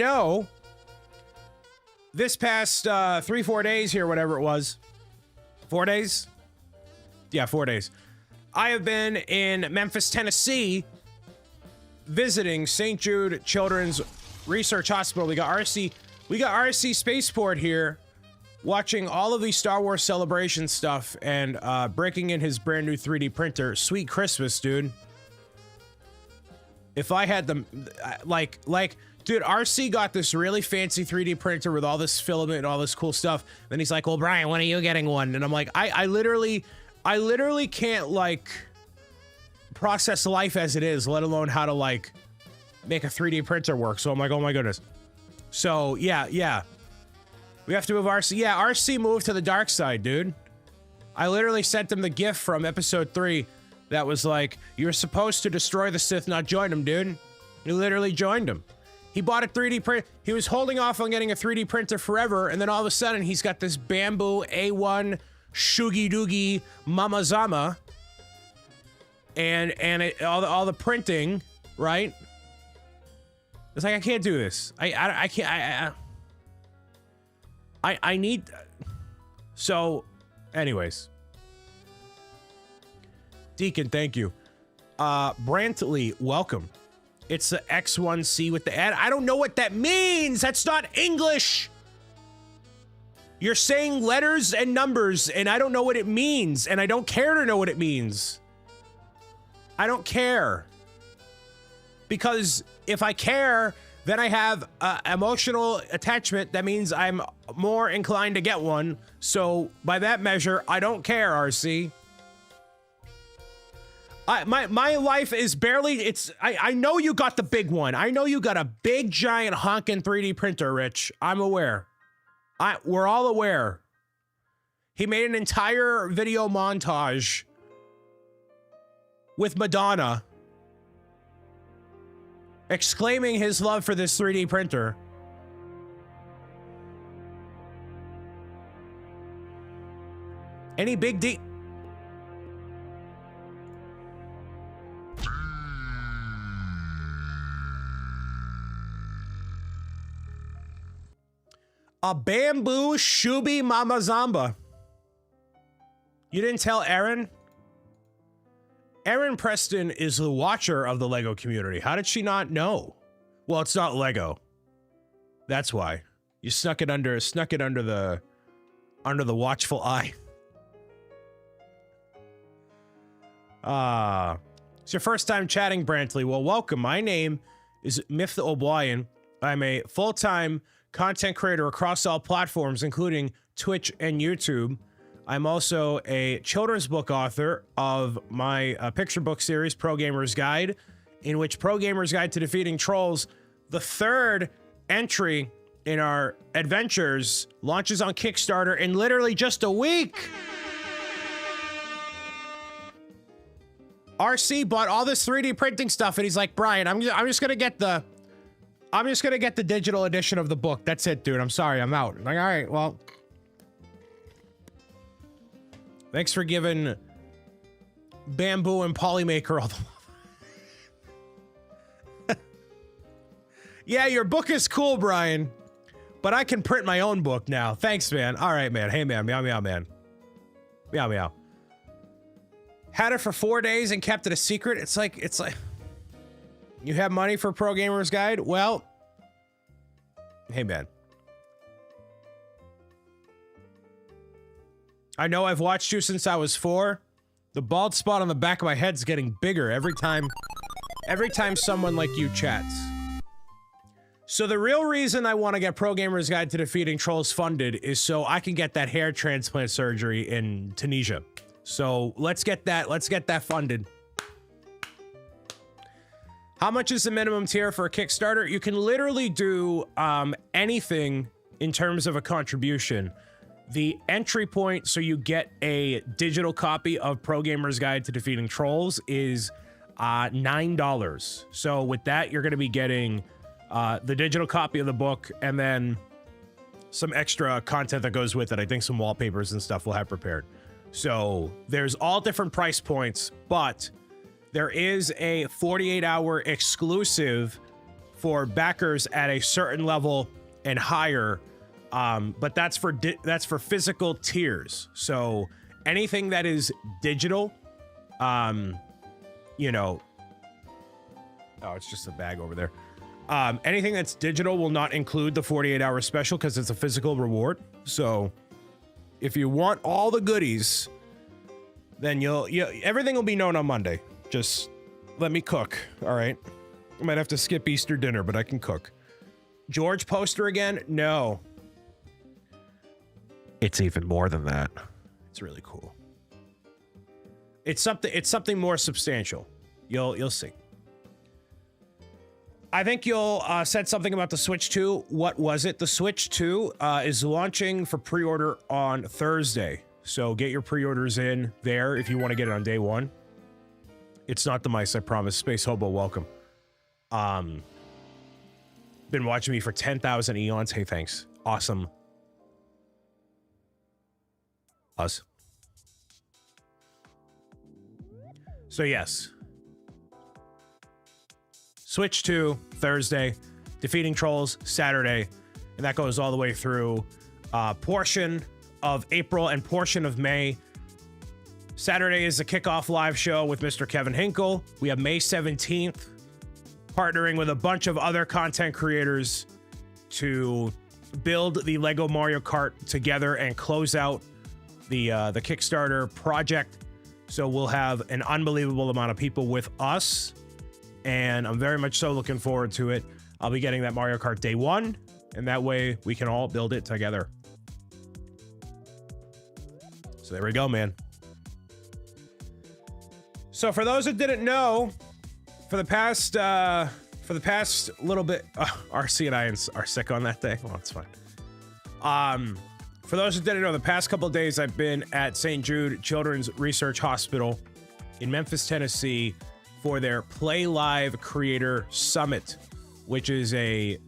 know, this past 3-4 days here, whatever it was, 4 days? Yeah, 4 days. I have been in Memphis, Tennessee, visiting St. Jude Children's Research Hospital. We got RC Spaceport here, watching all of the Star Wars Celebration stuff and breaking in his brand new 3D printer. Sweet Christmas, dude. If I had the, dude, RC got this really fancy 3D printer with all this filament and all this cool stuff. Then he's like, well, Brian, when are you getting one? And I'm like, I literally can't, like, process life as it is, let alone how to, like, make a 3D printer work. So I'm like, oh my goodness. So, yeah. We have to move RC. Yeah, RC moved to the dark side, dude. I literally sent him the gift from episode 3 that was like, you're supposed to destroy the Sith, not join them, dude. He literally joined him. He bought a 3D print. He was holding off on getting a 3D printer forever, and then all of a sudden, he's got this bamboo A1 Shoogie Doogie Mama Zama, and all the printing, right? It's like, I can't do this. I can't. I need. So, anyways, Deacon, thank you. Brantley, welcome. It's the X1C with the ad. I don't know what that means. That's not English. You're saying letters and numbers, and I don't know what it means, and I don't care to know what it means. I don't care. Because if I care, then I have emotional attachment. That means I'm more inclined to get one. So by that measure, I don't care, RC. My life is barely, I know you got the big one. I know you got a big, giant, honking 3D printer, Rich. I'm aware. We're all aware. He made an entire video montage with Madonna exclaiming his love for this 3D printer. Any big D? A bamboo Shubi Mama Zamba. You didn't tell Erin? Erin Preston is the watcher of the Lego community. How did she not know? Well, it's not Lego. That's why. You snuck it under the watchful eye. It's your first time chatting, Brantley. Well, welcome. My name is Myth O'Brien. I'm a full-time content creator across all platforms, including Twitch and YouTube. I'm also a children's book author of my picture book series, Pro Gamer's Guide, in which Pro Gamer's Guide to Defeating Trolls, the third entry in our adventures, launches on Kickstarter in literally just a week. RC bought all this 3D printing stuff, and he's like, Brian, I'm just gonna get the digital edition of the book. That's it, dude. I'm sorry, I'm out. I'm like, all right, well, thanks for giving Bamboo and Polymaker all the Yeah, your book is cool, Brian, but I can print my own book now. Thanks, man. All right, man. Hey, man. Meow, meow, man. Meow, meow. Had it for 4 days and kept it a secret. It's like, you have money for Pro Gamer's Guide? Well, hey, man. I know I've watched you since I was 4. The bald spot on the back of my head's getting bigger every time someone like you chats. So the real reason I want to get Pro Gamer's Guide to Defeating Trolls funded is so I can get that hair transplant surgery in Tunisia. So let's get that funded. How much is the minimum tier for a Kickstarter? You can literally do anything in terms of a contribution. The entry point, so you get a digital copy of Pro Gamer's Guide to Defeating Trolls, is $9. So with that, you're going to be getting the digital copy of the book and then some extra content that goes with it. I think some wallpapers and stuff we'll have prepared. So there's all different price points, but there is a 48-hour exclusive for backers at a certain level and higher. But that's for physical tiers. So anything that is digital, you know, oh, it's just a bag over there. Anything that's digital will not include the 48-hour special because it's a physical reward. So if you want all the goodies, then everything will be known on Monday. Just let me cook. All right. I might have to skip Easter dinner, but I can cook. George poster again? No. It's even more than that. It's really cool. It's something more substantial. You'll see. I think you'll said something about the Switch 2. What was it? The Switch 2 is launching for pre-order on Thursday. So get your pre-orders in there if you want to get it on day one. It's not the mice, I promise. Space Hobo, welcome. Been watching me for 10,000 eons. Hey, thanks. Awesome. Us. So yes. Switch 2, Thursday. Defeating Trolls, Saturday. And that goes all the way through portion of April and portion of May. Saturday is the kickoff live show with Mr. Kevin Hinkle. We have May 17th, partnering with a bunch of other content creators to build the Lego Mario Kart together and close out the Kickstarter project. So we'll have an unbelievable amount of people with us, and I'm very much so looking forward to it. I'll be getting that Mario Kart day one, and that way we can all build it together. So there we go, man. So for those that didn't know, for the past little bit, RC and I are sick on that day. Well, it's fine. For those that didn't know, the past couple of days I've been at St. Jude Children's Research Hospital in Memphis, Tennessee for their Play Live Creator Summit, which is a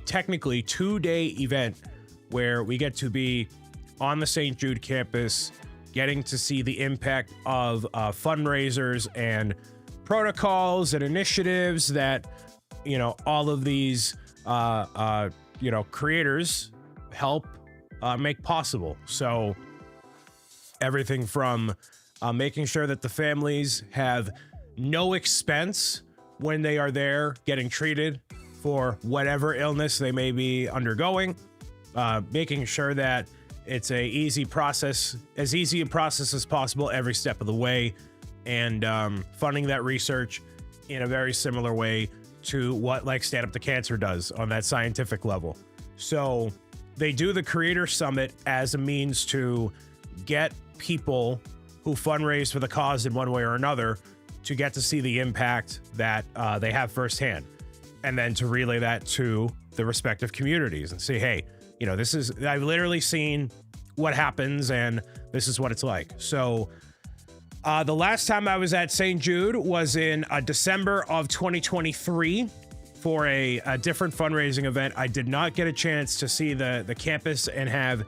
technically two-day event where we get to be on the St. Jude campus, getting to see the impact of fundraisers and protocols and initiatives that, you know, all of these, you know, creators help make possible. So everything from making sure that the families have no expense when they are there getting treated for whatever illness they may be undergoing, making sure that it's a easy process as possible every step of the way, and funding that research in a very similar way to what like Stand Up to Cancer does on that scientific level. So they do the Creator Summit as a means to get people who fundraise for the cause in one way or another to get to see the impact that they have firsthand, and then to relay that to the respective communities and say, hey, you know, I've literally seen what happens and this is what it's like. So the last time I was at St. Jude was in December of 2023 for a different fundraising event. I did not get a chance to see the campus and have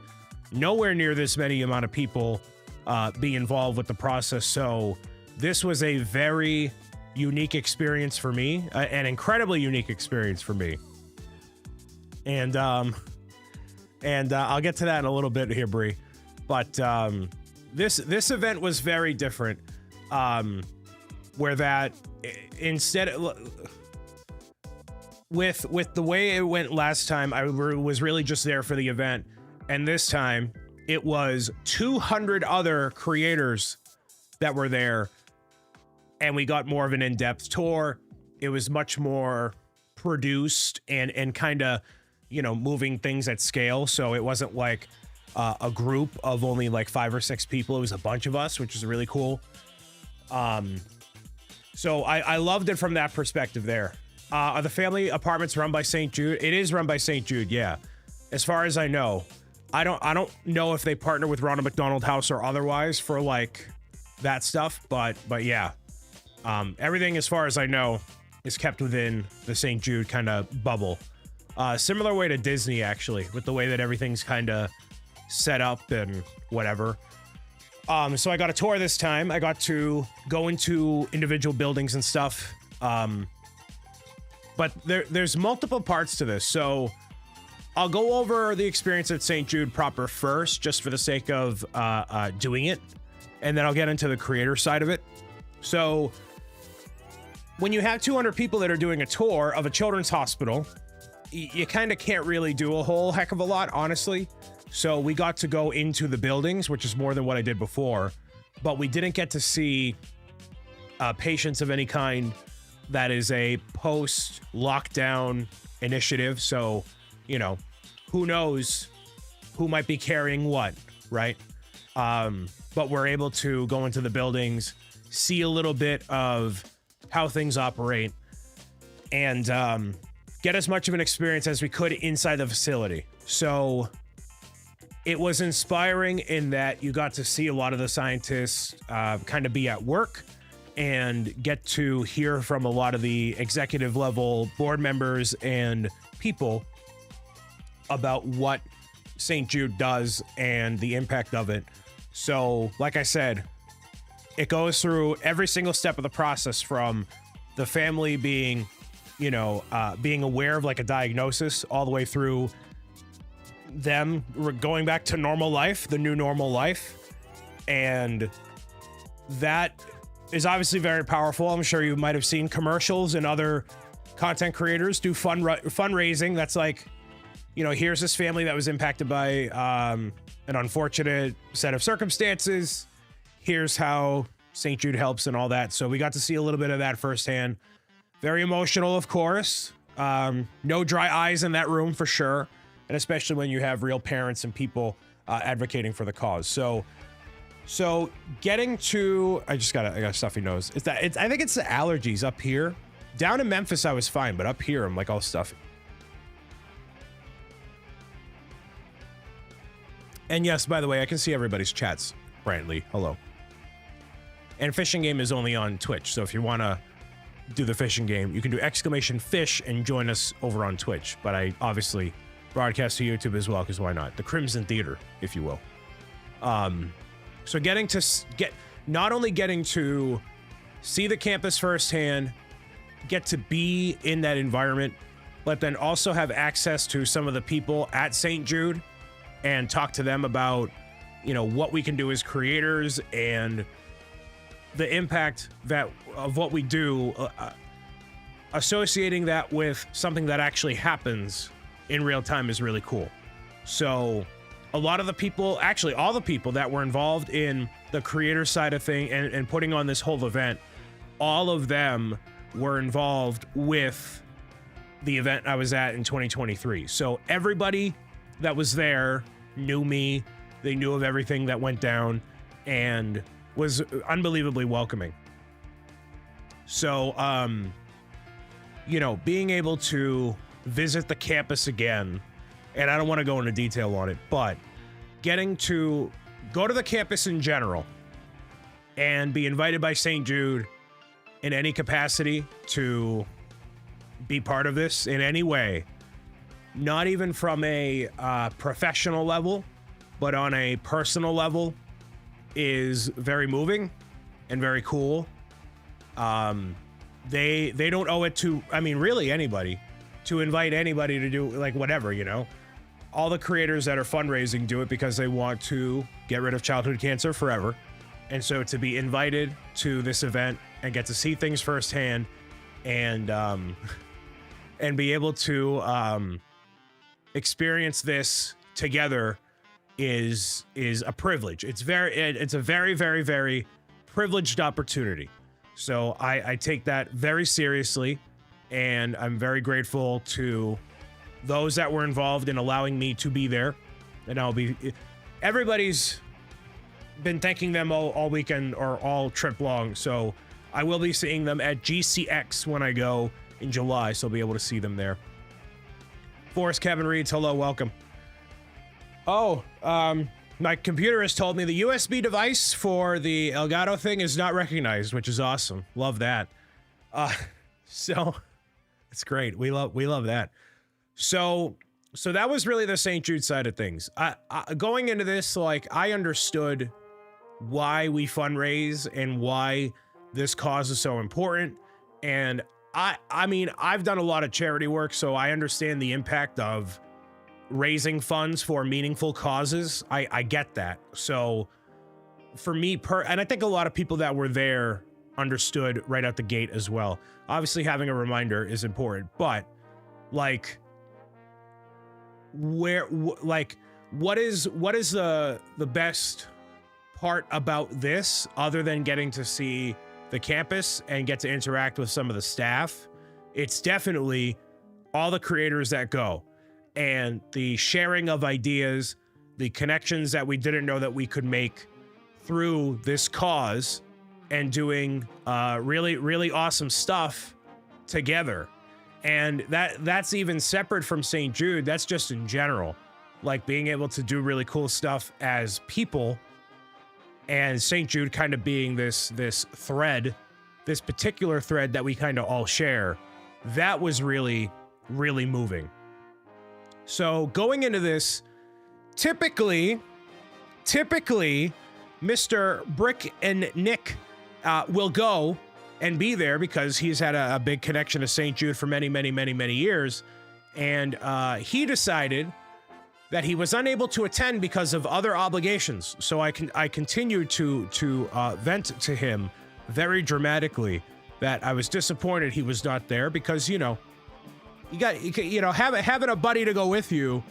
nowhere near this many amount of people be involved with the process. So this was a very unique experience for me, an incredibly unique experience for me. And I'll get to that in a little bit here, Bree. But this event was very different, where that instead with the way it went last time, I was really just there for the event, and this time it was 200 other creators that were there, and we got more of an in-depth tour. It was much more produced and kind of, you know, moving things at scale. So it wasn't like a group of only like 5 or 6 people. It was a bunch of us, which is really cool. So I loved it from that perspective there. Are the family apartments run by St. Jude? It is run by St. Jude, yeah. As far as I know. I don't know if they partner with Ronald McDonald House or otherwise for like that stuff, but yeah. Everything as far as I know is kept within the St. Jude kind of bubble. Similar way to Disney, actually, with the way that everything's kind of set up and whatever. So I got a tour this time. I got to go into individual buildings and stuff. but there's multiple parts to this. So I'll go over the experience at St. Jude proper first, just for the sake of doing it. And then I'll get into the creator side of it. So when you have 200 people that are doing a tour of a children's hospital, you kind of can't really do a whole heck of a lot, honestly. So we got to go into the buildings, which is more than what I did before, but we didn't get to see patients of any kind. That is a post-lockdown initiative. So, you know, who knows who might be carrying what, right? But we're able to go into the buildings, see a little bit of how things operate, and get as much of an experience as we could inside the facility. So it was inspiring in that you got to see a lot of the scientists kind of be at work and get to hear from a lot of the executive level board members and people about what St. Jude does and the impact of it. So, like I said, it goes through every single step of the process, from the family being, you know, being aware of like a diagnosis, all the way through them going back to normal life, the new normal life. And that is obviously very powerful. I'm sure you might have seen commercials and other content creators do fundraising. That's like, you know, here's this family that was impacted by an unfortunate set of circumstances. Here's how St. Jude helps and all that. So we got to see a little bit of that firsthand. Very emotional, of course. No dry eyes in that room for sure. And especially when you have real parents and people advocating for the cause. So getting to, I got a stuffy nose. I think it's the allergies up here. Down in Memphis, I was fine, but up here, I'm like all stuffy. And yes, by the way, I can see everybody's chats. Brantley, hello. And fishing game is only on Twitch. So if you want to do the fishing game, you can do !fish and join us over on Twitch. But I obviously broadcast to YouTube as well, because why not? The Crimson Theater, if you will. So not only getting to see the campus firsthand, get to be in that environment, but then also have access to some of the people at St. Jude and talk to them about, you know, what we can do as creators and the impact of what we do, associating that with something that actually happens in real time is really cool. So a lot of the people, actually all the people that were involved in the creator side of thing and putting on this whole event, all of them were involved with the event I was at in 2023. So everybody that was there knew me. They knew of everything that went down and was unbelievably welcoming. So, you know, being able to visit the campus again, and I don't want to go into detail on it, but getting to go to the campus in general and be invited by St. Jude in any capacity to be part of this in any way, not even from a professional level, but on a personal level, is very moving and very cool. They don't owe it to, I mean, really anybody, to invite anybody to do like whatever, you know. All the creators that are fundraising do it because they want to get rid of childhood cancer forever. And so to be invited to this event and get to see things firsthand and be able to experience this together is a privilege. It's a very, very, very privileged opportunity. So I take that very seriously, and I'm very grateful to those that were involved in allowing me to be there. And everybody's been thanking them all weekend or all trip long. So I will be seeing them at GCX when I go in July. So I'll be able to see them there. Forrest Kevin reads, hello, welcome. Oh, my computer has told me the USB device for the Elgato thing is not recognized, which is awesome. Love that. So it's great. We love that. So that was really the St. Jude side of things. Going into this, like, I understood why we fundraise and why this cause is so important. And I mean, I've done a lot of charity work, so I understand the impact of raising funds for meaningful causes. I get that. So for me, and I think a lot of people that were there understood right out the gate as well. Obviously, having a reminder is important, but like, what is the best part about this, other than getting to see the campus and get to interact with some of the staff? It's definitely all the creators that go and the sharing of ideas, the connections that we didn't know that we could make through this cause, and doing really, really awesome stuff together. And that's even separate from St. Jude. That's just in general, like being able to do really cool stuff as people, and St. Jude kind of being this thread, this particular thread that we kind of all share. That was really, really moving. So going into this, typically, Mr. Brick and Nick will go and be there because he's had a big connection to St. Jude for many, many, many, many years. And he decided that he was unable to attend because of other obligations. So I continued to vent to him very dramatically that I was disappointed he was not there, because, you know, having a buddy to go with you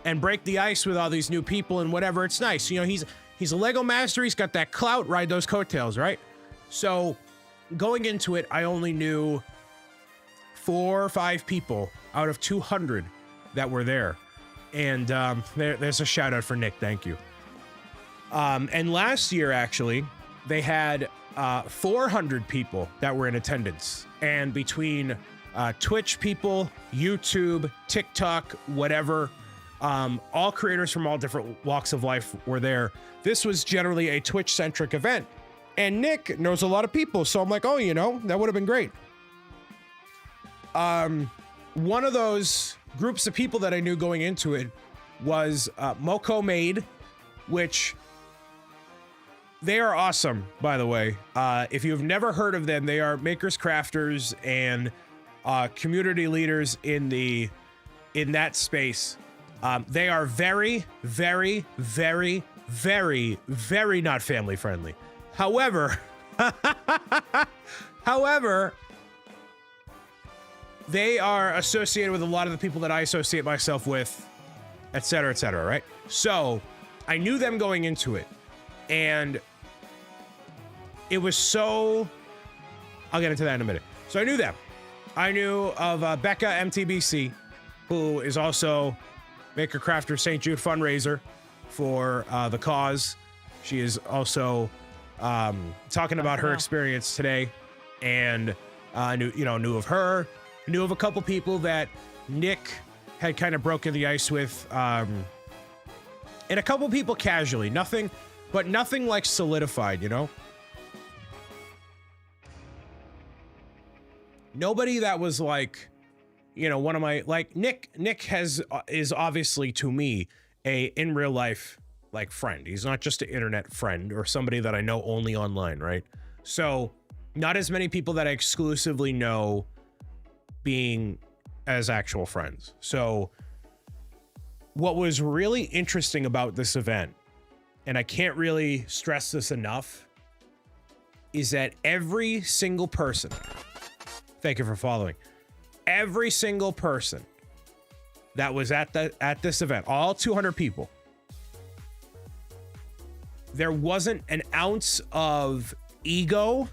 and break the ice with all these new people and whatever, it's nice. You know, he's a Lego master. He's got that clout, ride those coattails, right? So going into it, I only knew 4 or 5 people out of 200 that were there. And there's a shout out for Nick. Thank you. And last year, actually, they had 400 people that were in attendance. And between Twitch people, YouTube, TikTok, whatever, all creators from all different walks of life were there. This was generally a Twitch-centric event. And Nick knows a lot of people. So I'm like, oh, you know, that would have been great. One of those groups of people that I knew going into it was Moko Made, which they are awesome, by the way. If you've never heard of them, they are makers, crafters, and community leaders in that space. They are very, very, very, very, very not family friendly. However, they are associated with a lot of the people that I associate myself with, et cetera, right? So I knew them going into it, and it was so, I'll get into that in a minute. So I knew them. I knew of Becca MTBC, who is also Maker Crafter St. Jude fundraiser for the cause. She is also talking about her experience today, and I knew of her. Knew of a couple people that Nick had kind of broken the ice with, and a couple people casually, nothing like solidified, you know? Nobody that was like, you know, one of my, like Nick is obviously to me in real life, like, friend. He's not just an internet friend or somebody that I know only online, right? So not as many people that I exclusively know being as actual friends. So what was really interesting about this event, and I can't really stress this enough, is that every single person, thank you for following, every single person that was at this event, all 200 people, there wasn't an ounce of ego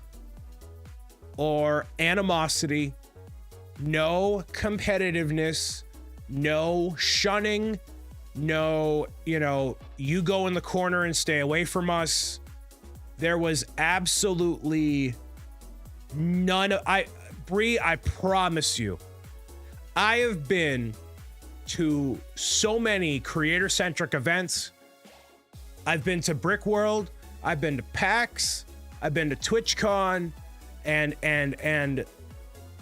or animosity, no competitiveness, no shunning, no, you know, you go in the corner and stay away from us. There was absolutely none of, Bree, I promise you, I have been to so many creator-centric events. I've been to Brick World, I've been to PAX, I've been to TwitchCon, and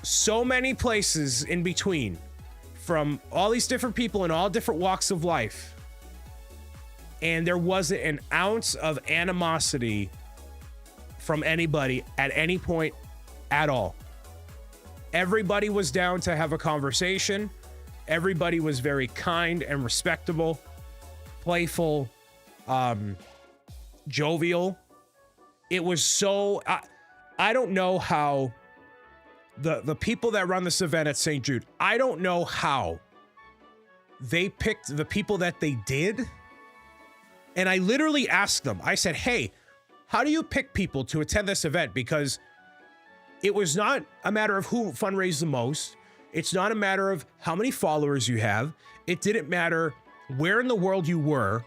so many places in between, from all these different people in all different walks of life. And there wasn't an ounce of animosity from anybody at any point at all. Everybody was down to have a conversation. Everybody was very kind and respectable, playful, jovial. It was so, I don't know how the people that run this event at St. Jude, I don't know how they picked the people that they did. And I literally asked them, I said, hey, how do you pick people to attend this event? Because it was not a matter of who fundraised the most. It's not a matter of how many followers you have. It didn't matter where in the world you were.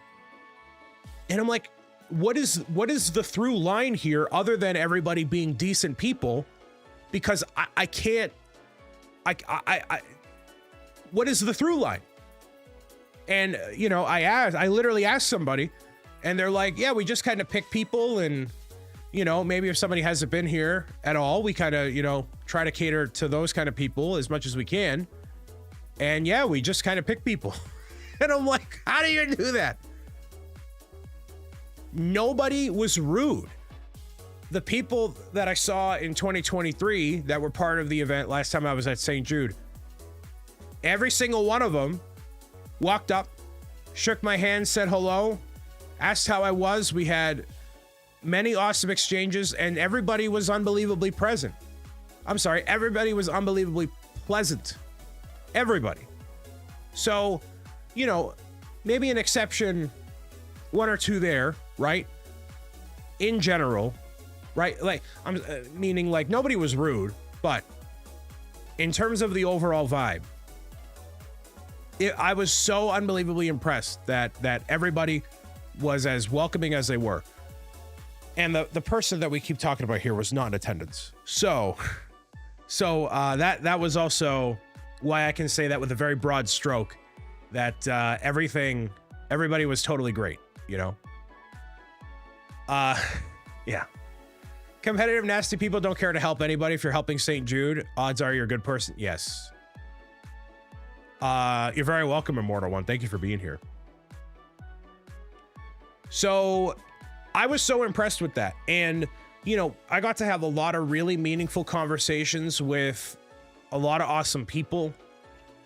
And I'm like, what is the through line here other than everybody being decent people? Because I can't, what is the through line? And, you know, I literally asked somebody and they're like, yeah, we just kind of pick people, and, you know, maybe if somebody hasn't been here at all, we kind of, you know, try to cater to those kind of people as much as we can. And yeah, we just kind of pick people. And I'm like, how do you do that? Nobody was rude. The people that I saw in 2023 that were part of the event last time I was at St. Jude, every single one of them walked up, shook my hand, said hello, asked how I was. We had many awesome exchanges, and everybody was unbelievably present. I'm sorry, everybody was unbelievably pleasant. Everybody. So, you know, maybe an exception, one or two there, right? In general, right? Like, I'm meaning like nobody was rude, but in terms of the overall vibe, I was so unbelievably impressed that everybody was as welcoming as they were. And the person that we keep talking about here was not in attendance. So that was also why I can say that with a very broad stroke, that everybody was totally great, you know? Yeah. Competitive, nasty people don't care to help anybody. If you're helping St. Jude, odds are you're a good person. Yes. You're very welcome, Immortal One. Thank you for being here. So I was so impressed with that. And, you know, I got to have a lot of really meaningful conversations with a lot of awesome people,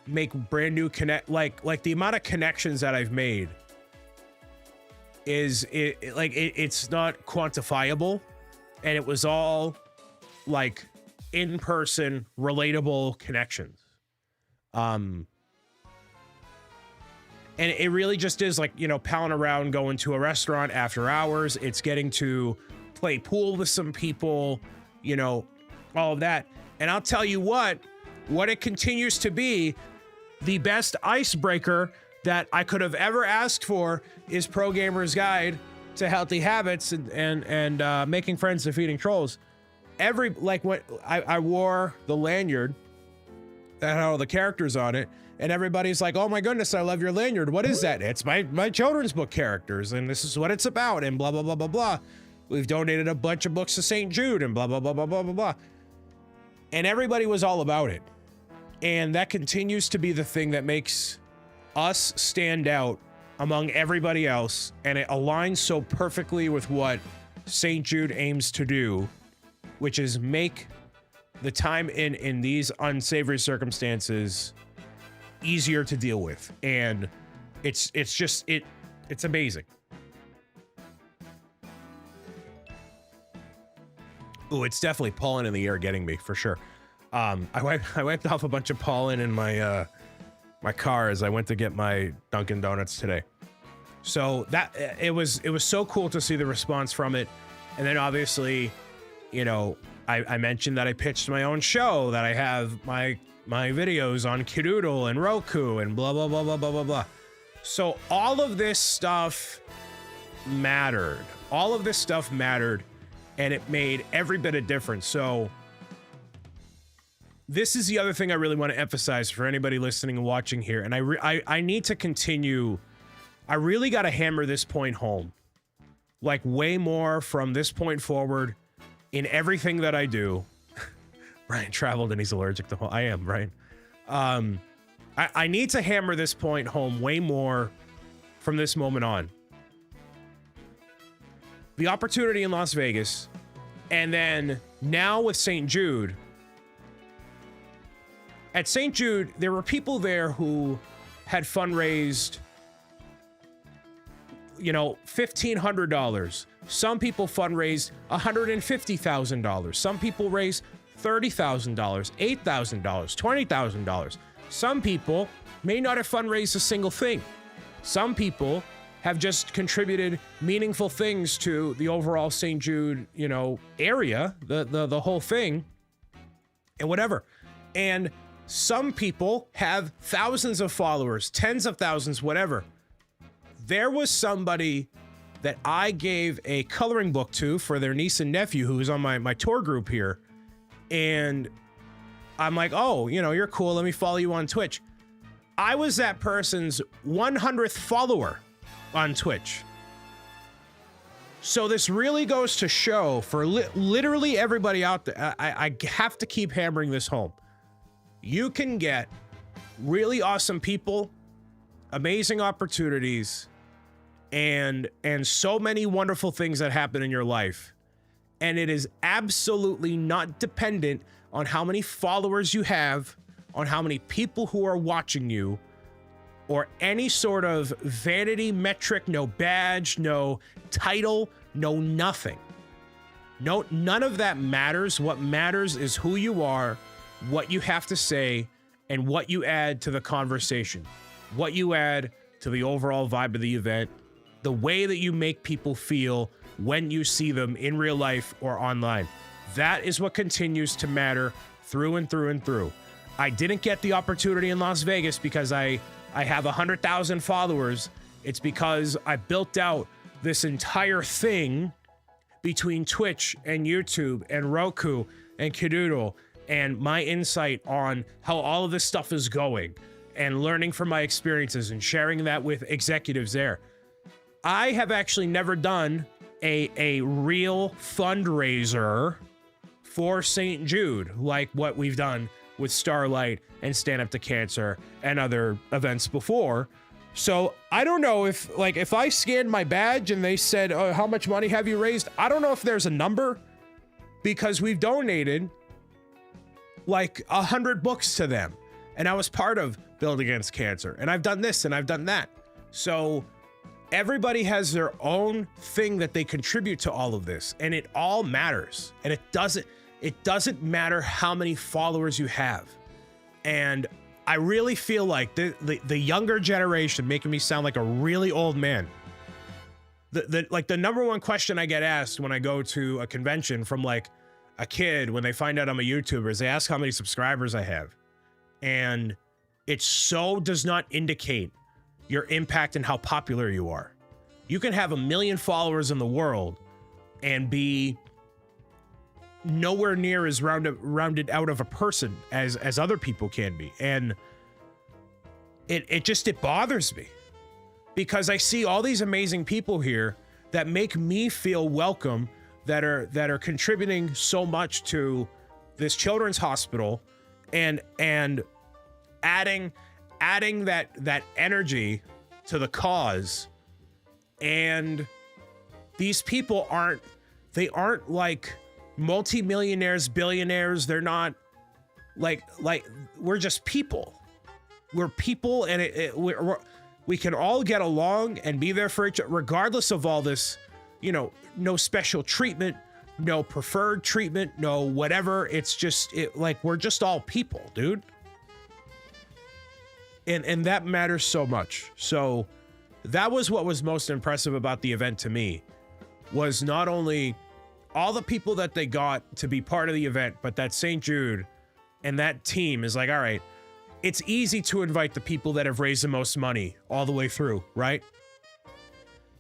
make brand new like the amount of connections that I've made is it's not quantifiable. And it was all like in-person relatable connections. And it really just is like, you know, palling around, going to a restaurant after hours. It's getting to play pool with some people, you know, all of that. And I'll tell you what it continues to be, the best icebreaker that I could have ever asked for is Pro Gamer's Guide to Healthy Habits and Making Friends, Defeating Trolls. When I wore the lanyard that had all the characters on it, and everybody's like, oh my goodness, I love your lanyard. What is that? It's my children's book characters, and this is what it's about, and blah, blah, blah, blah, blah. We've donated a bunch of books to St. Jude, and blah, blah, blah, blah, blah, blah, blah. And everybody was all about it. And that continues to be the thing that makes us stand out among everybody else, and it aligns so perfectly with what St. Jude aims to do, which is make the time in these unsavory circumstances easier to deal with. And it's amazing. Ooh, it's definitely pollen in the air getting me for sure. I wiped off a bunch of pollen in my my car as I went to get my Dunkin' Donuts today. So that it was so cool to see the response from it. And then obviously, you know, I mentioned that I pitched my own show, that I have my videos on Kidoodle and Roku and blah, blah, blah, blah, blah, blah, blah. So all of this stuff mattered. All of this stuff mattered, and it made every bit of difference. So this is the other thing I really want to emphasize for anybody listening and watching here. And I need to continue. I really got to hammer this point home, like way more from this point forward in everything that I do. Ryan traveled and he's allergic to I am, Ryan. I need to hammer this point home way more from this moment on. The opportunity in Las Vegas, and then now with St. Jude, at St. Jude, there were people there who had fundraised, you know, $1,500. Some people fundraised $150,000. Some people raised $30,000, $8,000, $20,000. Some people may not have fundraised a single thing. Some people have just contributed meaningful things to the overall St. Jude, you know, area, the whole thing, and whatever. And some people have thousands of followers, tens of thousands, whatever. There was somebody that I gave a coloring book to for their niece and nephew who was on my tour group here. And I'm like, oh, you know, you're cool. Let me follow you on Twitch. I was that person's 100th follower on Twitch. So this really goes to show for literally everybody out there. I have to keep hammering this home. You can get really awesome people, amazing opportunities, and so many wonderful things that happen in your life. And it is absolutely not dependent on how many followers you have, on how many people who are watching you, or any sort of vanity metric, no badge, no title, no nothing. No, none of that matters. What matters is who you are, what you have to say, and what you add to the conversation, what you add to the overall vibe of the event, the way that you make people feel when you see them in real life or online. That is what continues to matter through and through and through. I didn't get the opportunity in Las Vegas because I have 100,000 followers. It's because I built out this entire thing between Twitch and YouTube and Roku and Kadoodle and my insight on how all of this stuff is going and learning from my experiences and sharing that with executives there. I have actually never done a real fundraiser for St. Jude like what we've done with Starlight and Stand Up to Cancer and other events before. So I don't know if I scanned my badge and they said, oh, how much money have you raised? I don't know if there's a number, because we've donated like 100 books to them. And I was part of Build Against Cancer. And I've done this and I've done that. So everybody has their own thing that they contribute to all of this. And it all matters. And it doesn't matter how many followers you have. And I really feel like the younger generation, making me sound like a really old man. The number one question I get asked when I go to a convention from like a kid when they find out I'm a YouTuber is they ask how many subscribers I have. And it so does not indicate your impact and how popular you are. You can have 1 million followers in the world and be nowhere near as rounded out of a person as other people can be. And it bothers me because I see all these amazing people here that make me feel welcome, that are contributing so much to this children's hospital and adding that energy to the cause. And these people aren't like multimillionaires, billionaires. They're not like we're just people. We're people, and we can all get along and be there for each other, regardless of all this, you know, no special treatment, no preferred treatment, no whatever. It's just we're just all people, dude. And that matters so much. So that was what was most impressive about the event to me, was not only all the people that they got to be part of the event, but that St. Jude and that team is like, all right, it's easy to invite the people that have raised the most money all the way through, right?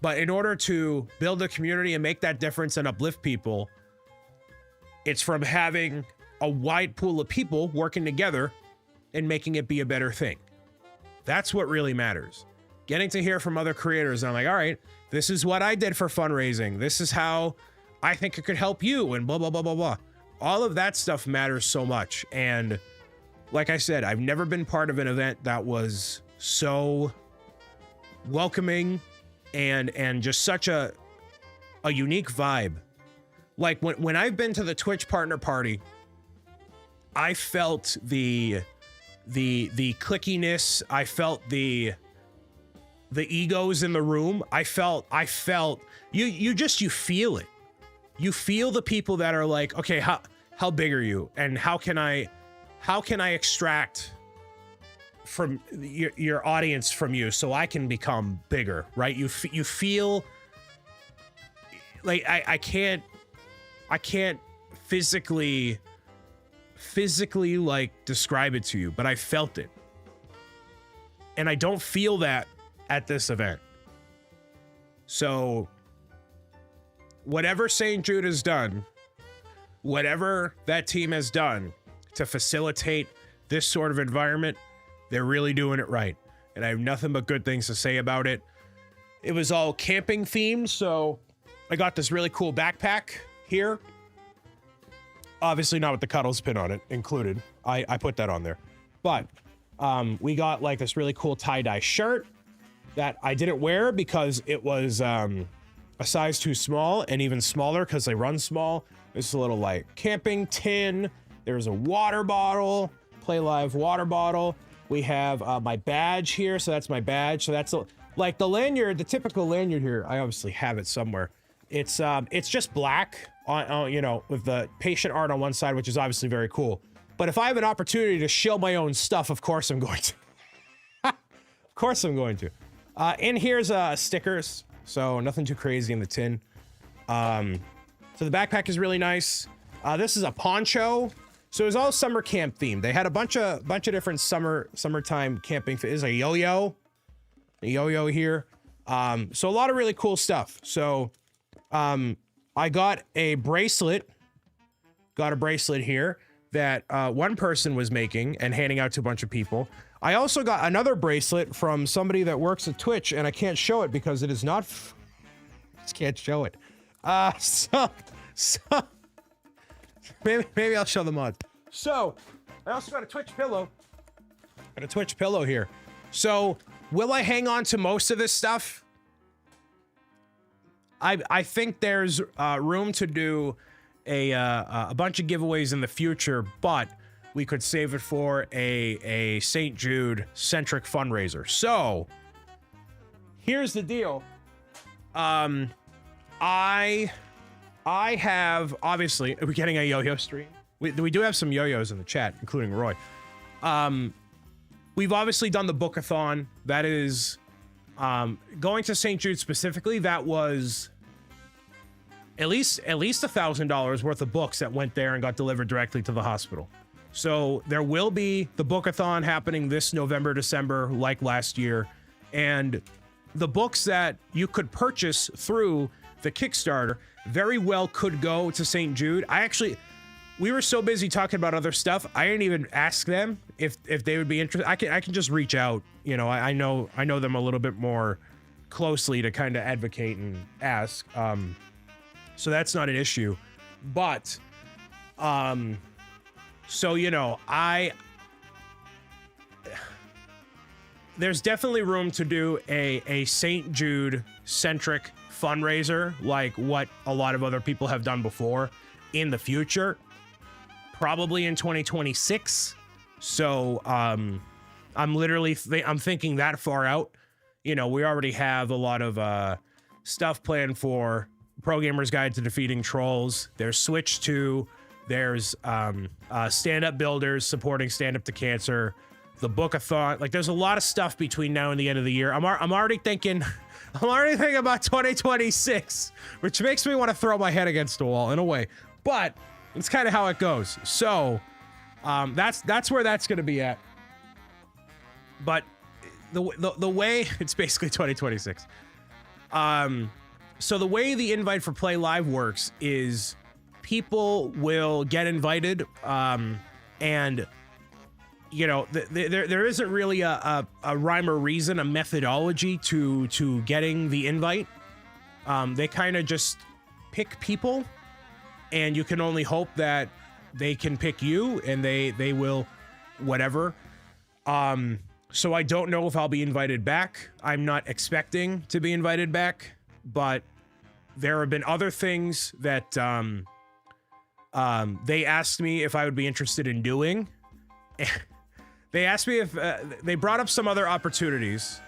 But in order to build a community and make that difference and uplift people, it's from having a wide pool of people working together and making it be a better thing. That's what really matters. Getting to hear from other creators, and I'm like, all right, this is what I did for fundraising. This is how I think it could help you, and blah, blah, blah, blah, blah. All of that stuff matters so much. And like I said, I've never been part of an event that was so welcoming and just such a unique vibe. Like when I've been to the Twitch partner party, I felt the the clickiness. I felt the egos in the room. I felt you feel it. You feel the people that are like, okay, how big are you, and how can I extract from your audience from you so I can become bigger, right? You feel like I can't physically like describe it to you, but I felt it. And I don't feel that at this event. So whatever St. Jude has done, whatever that team has done to facilitate this sort of environment, they're really doing it right. And I have nothing but good things to say about it. It was all camping themed, so I got this really cool backpack here. Obviously not with the Cuddles pin on it included. I put that on there. But we got like this really cool tie-dye shirt that I didn't wear because it was a size too small, and even smaller because they run small. This is a little like camping tin. There's a water bottle, Play Live water bottle. We have my badge here, so that's my badge. So that's like the lanyard, the typical lanyard here. I obviously have it somewhere. It's just black on you know, with the patient art on one side, which is obviously very cool. But if I have an opportunity to shill my own stuff, of course I'm going to. Of course I'm going to. And here's stickers, so nothing too crazy in the tin. So the backpack is really nice. This is a poncho. So it was all summer camp themed. They had a bunch of different summertime camping. There's a yo-yo here. So a lot of really cool stuff. So I got a bracelet. Got a bracelet here that one person was making and handing out to a bunch of people. I also got another bracelet from somebody that works at Twitch, and I can't show it because it is not. Just can't show it. So maybe I'll show the mod. So I also got a Twitch pillow. Got a Twitch pillow here. So will I hang on to most of this stuff? I think there's room to do a bunch of giveaways in the future, but we could save it for a St. Jude centric fundraiser. So here's the deal. I have, obviously, are we getting a yo-yo stream? We do have some yo-yos in the chat, including Roy. We've obviously done the bookathon. That is, going to St. Jude specifically, that was at least $1,000 worth of books that went there and got delivered directly to the hospital. So there will be the bookathon happening this November, December, like last year. And the books that you could purchase through the Kickstarter very well could go to St. Jude. We were so busy talking about other stuff, I didn't even ask them if they would be interested. I can just reach out. You know, I know them a little bit more closely to kind of advocate and ask. So that's not an issue. But so, you know, there's definitely room to do a St. Jude centric fundraiser like what a lot of other people have done before in the future, probably in 2026. So I'm thinking that far out. You know, we already have a lot of stuff planned for Pro Gamer's Guide to Defeating Trolls. There's Switch 2. There's stand-up builders supporting Stand Up to Cancer, the bookathon. Like, there's a lot of stuff between now and the end of the year. I'm already thinking about 2026, which makes me want to throw my head against a wall in a way. But it's kind of how it goes. So that's where that's going to be at. But the way it's basically 2026. So the way the invite for Play Live works is people will get invited, and you know, there isn't really a rhyme or reason, a methodology to getting the invite. They kind of just pick people, and you can only hope that they can pick you, and they will whatever. So I don't know if I'll be invited back. I'm not expecting to be invited back, but there have been other things that they asked me if I would be interested in doing. they asked me if they brought up some other opportunities,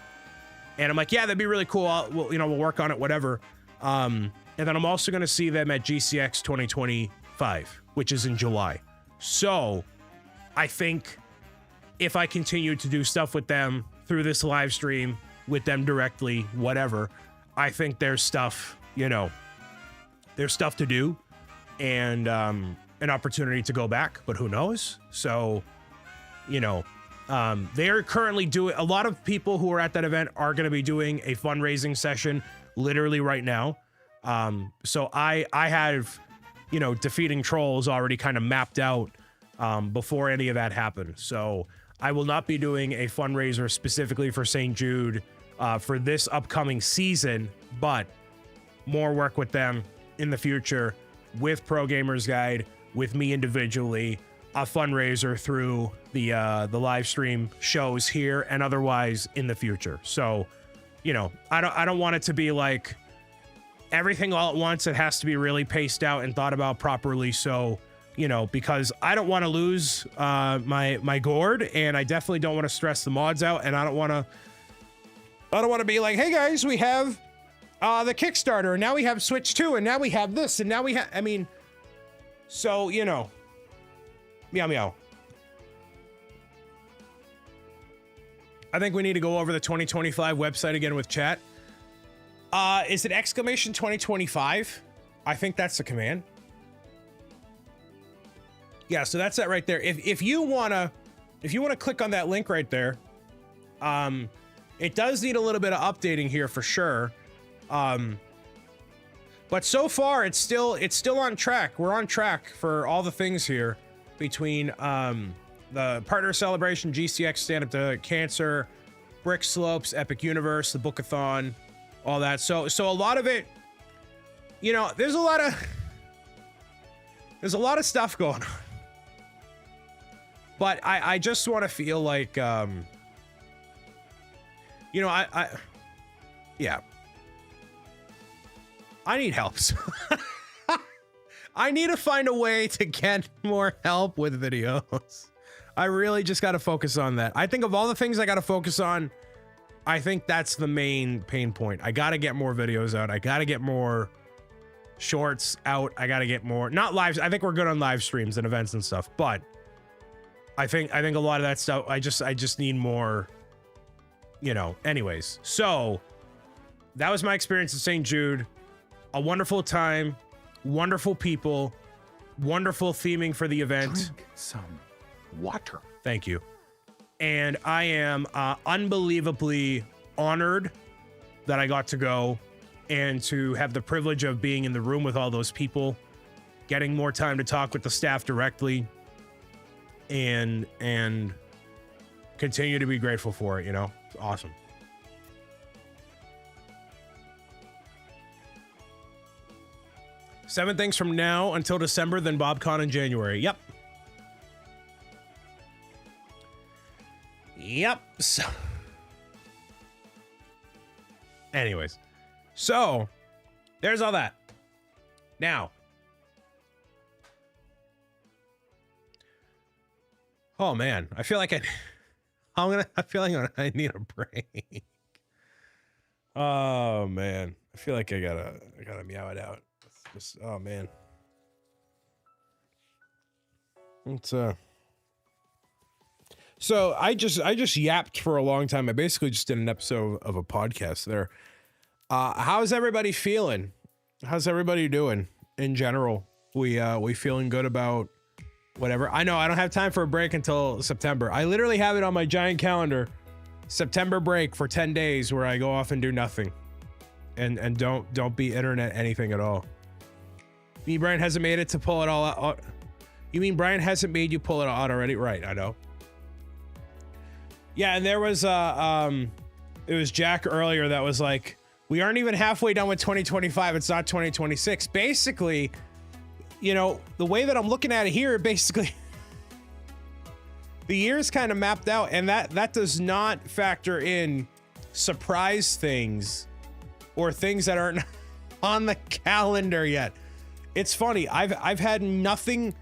and I'm like, yeah, that'd be really cool. We'll work on it, whatever. And then I'm also going to see them at GCX 2025, which is in July. So I think if I continue to do stuff with them through this live stream, with them directly, whatever, I think there's stuff, there's stuff to do, and an opportunity to go back, but who knows? So, they're currently doing, a lot of people who are at that event are going to be doing a fundraising session literally right now. So I have, defeating trolls already kind of mapped out before any of that happened. So I will not be doing a fundraiser specifically for St. Jude for this upcoming season, but more work with them in the future, with Pro Gamers Guide, with me individually, a fundraiser through the live stream shows here and otherwise in the future. So, I don't want it to be like everything all at once. It has to be really paced out and thought about properly. So, because I don't want to lose my gourd, and I definitely don't want to stress the mods out, and I don't want to be like, hey guys, we have the Kickstarter, and now we have Switch 2, and now we have this, and now we have, so, meow meow. I think we need to go over the 2025 website again with chat. Is it exclamation 2025? I think that's the command. Yeah, so that's that right there. If you wanna click on that link right there, it does need a little bit of updating here for sure. But so far it's still on track. We're on track for all the things here between the partner celebration, GCX stand up to cancer, Brick Slopes, Epic Universe, the Bookathon, all that. So a lot of it, there's a lot of stuff going on. But I just want to feel like yeah. I need help. I need to find a way to get more help with videos. I really just got to focus on that. I think of all the things I got to focus on, I think that's the main pain point. I got to get more videos out. I got to get more shorts out. I got to get more, not lives. I think we're good on live streams and events and stuff, but I think a lot of that stuff, I just need more, anyways. So that was my experience at St. Jude. A wonderful time, wonderful people, wonderful theming for the event. Drink some water. Thank you. And I am unbelievably honored that I got to go and to have the privilege of being in the room with all those people, getting more time to talk with the staff directly, and continue to be grateful for it. It's awesome. Seven things from now until December, then BobCon in January. Yep. So, anyways, so there's all that. Now, oh man, I feel like I need a break. Oh man, I feel like I gotta meow it out. Oh man, it's so I just yapped for a long time. I basically just did an episode of a podcast there. How's everybody feeling? How's everybody doing in general? We feeling good about whatever? I know I don't have time for a break until September. I literally have it on my giant calendar, September break for 10 days where I go off and do nothing and don't be internet anything at all. You mean Brian hasn't made it to pull it all out? You mean Brian hasn't made you pull it out already? Right, I know. Yeah, and there was it was Jack earlier that was like, we aren't even halfway done with 2025. It's not 2026. Basically, the way that I'm looking at it here, basically, the year's kind of mapped out, and that does not factor in surprise things or things that aren't on the calendar yet. It's funny. I've had nothing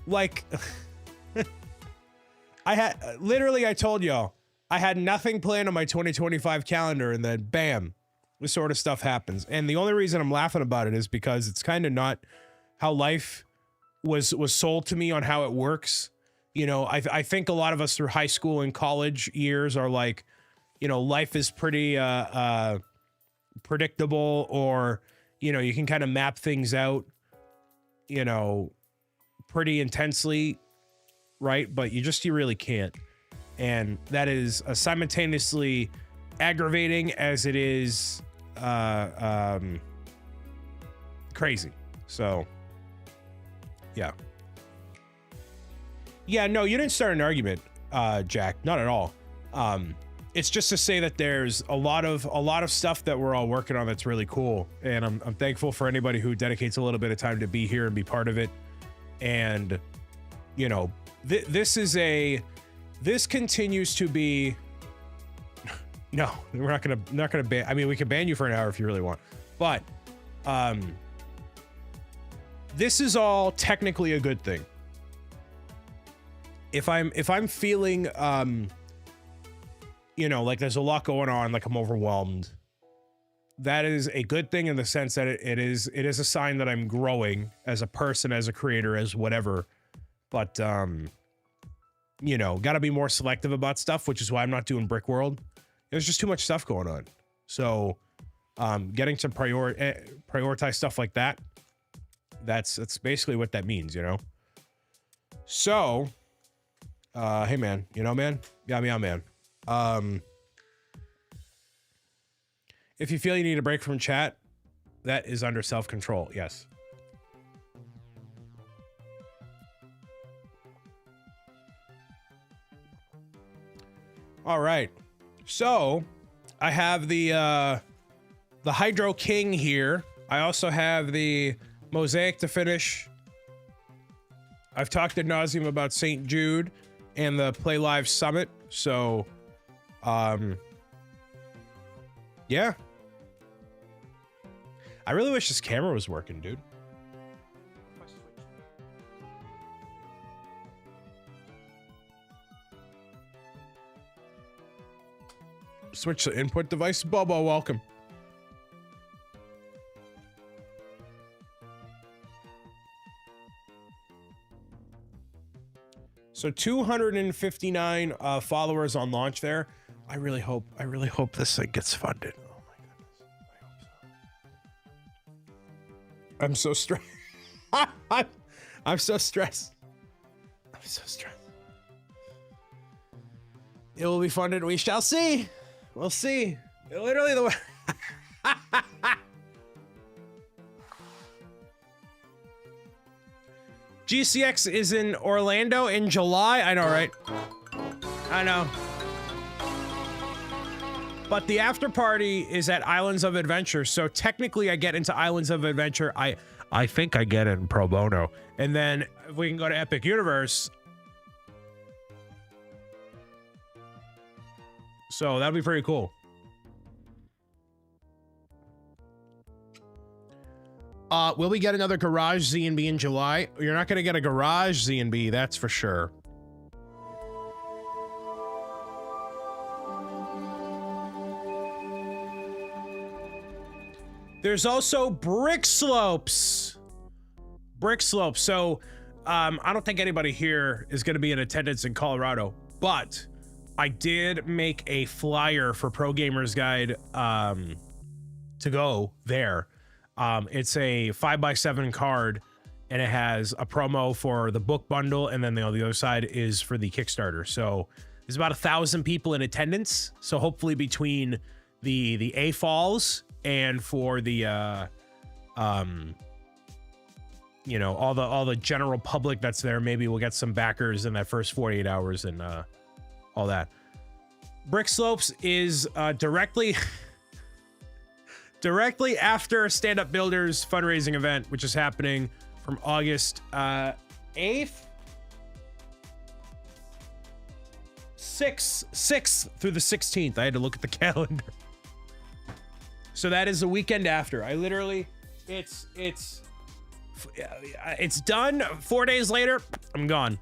like I had literally, I told y'all, I had nothing planned on my 2025 calendar, and then bam, this sort of stuff happens. And the only reason I'm laughing about it is because it's kind of not how life was sold to me on how it works. You know, I think a lot of us through high school and college years are like, you know, life is pretty predictable, or, you know, you can kind of map things out, you know, pretty intensely, right? But you really can't. And that is simultaneously aggravating as it is crazy. So, yeah. Yeah, no, you didn't start an argument, Jack. Not at all. It's just to say that there's a lot of stuff that we're all working on that's really cool, and I'm thankful for anybody who dedicates a little bit of time to be here and be part of it. And you know, this continues to be. No, we're not gonna ban. I mean, we can ban you for an hour if you really want, but this is all technically a good thing. If I'm feeling you know, like there's a lot going on, like I'm overwhelmed, that is a good thing in the sense that it is a sign that I'm growing as a person, as a creator, as whatever. But you know, got to be more selective about stuff, which is why I'm not doing Brick World. There's just too much stuff going on. So getting to prioritize stuff like that, that's basically what that means, you know. So hey man, you know, man, yeah, man. If you feel you need a break from chat, that is under self-control. Yes. All right. So I have the Hydro King here. I also have the Mosaic to finish. I've talked ad nauseum about St. Jude and the Play Live Summit. So, yeah. I really wish this camera was working, dude. Switch the input device. Bobo, welcome. So 259 followers on launch there. I really hope this thing gets funded. Oh my goodness. I hope so. I'm so stressed. I'm so stressed. I'm so stressed. It will be funded. We shall see. We'll see. Literally the way. GCX is in Orlando in July. I know, right? I know. But the after party is at Islands of Adventure. So technically I get into Islands of Adventure. I think I get in pro bono. And then if we can go to Epic Universe. So that'd be pretty cool. Will we get another garage Z&B in July? You're not going to get a garage Z&B, that's for sure. There's also Brick Slopes. Brick Slopes. So, I don't think anybody here is going to be in attendance in Colorado, but I did make a flyer for Pro Gamers Guide to go there. It's a 5x7 card, and it has a promo for the book bundle, and then the other side is for the Kickstarter. So there's about 1,000 people in attendance. So hopefully between the A Falls and for the you know, all the general public that's there, maybe we'll get some backers in that first 48 hours and all that. Brick Slopes is directly after Stand Up Builders fundraising event, which is happening from August 8th, 6th through the 16th. I had to look at the calendar. So that is the weekend after. I literally, it's done. 4 days later, I'm gone.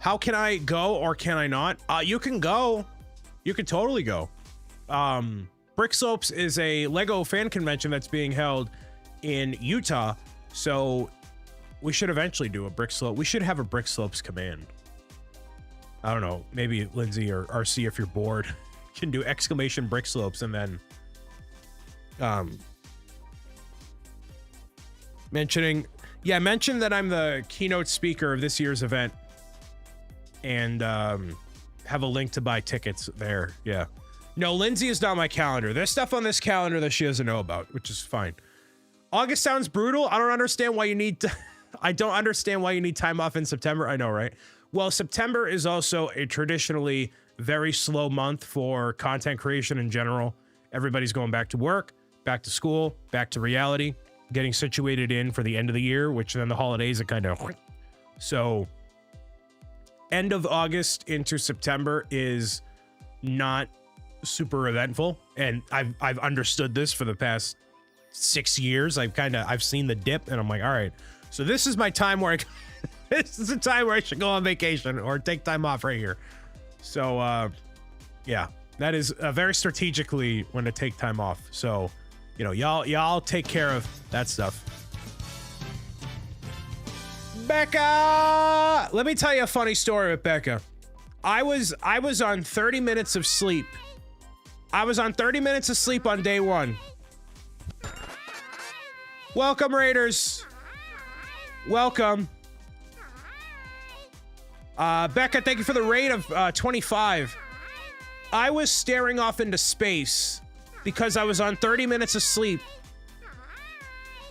How can I go or can I not? You can go. You can totally go. Brick Slopes is a Lego fan convention that's being held in Utah. So we should eventually do a Brick Slope. We should have a Brick Slopes command. I don't know. Maybe Lindsay or RC, if you're bored, can do exclamation Brick Slopes and then mention that I'm the keynote speaker of this year's event and have a link to buy tickets there. Yeah. No, Lindsay is not on my calendar. There's stuff on this calendar that she doesn't know about, which is fine. August sounds brutal. I don't understand why you need to, I don't understand why you need time off in September. I know, right? Well, September is also a traditionally very slow month for content creation in general. Everybody's going back to work, back to school, back to reality, getting situated in for the end of the year, which then the holidays are kind of... So end of August into September is not super eventful. And I've understood this for the past 6 years. I've seen the dip and I'm like, all right, so this is my time where this is the time where I should go on vacation or take time off right here. So, yeah, that is very strategically when to take time off. So, you know, y'all take care of that stuff. Becca, let me tell you a funny story with Becca. I was on 30 minutes of sleep. I was on 30 minutes of sleep on day one. Welcome, Raiders. Welcome. Becca, thank you for the raid of 25. I was staring off into space because I was on 30 minutes of sleep.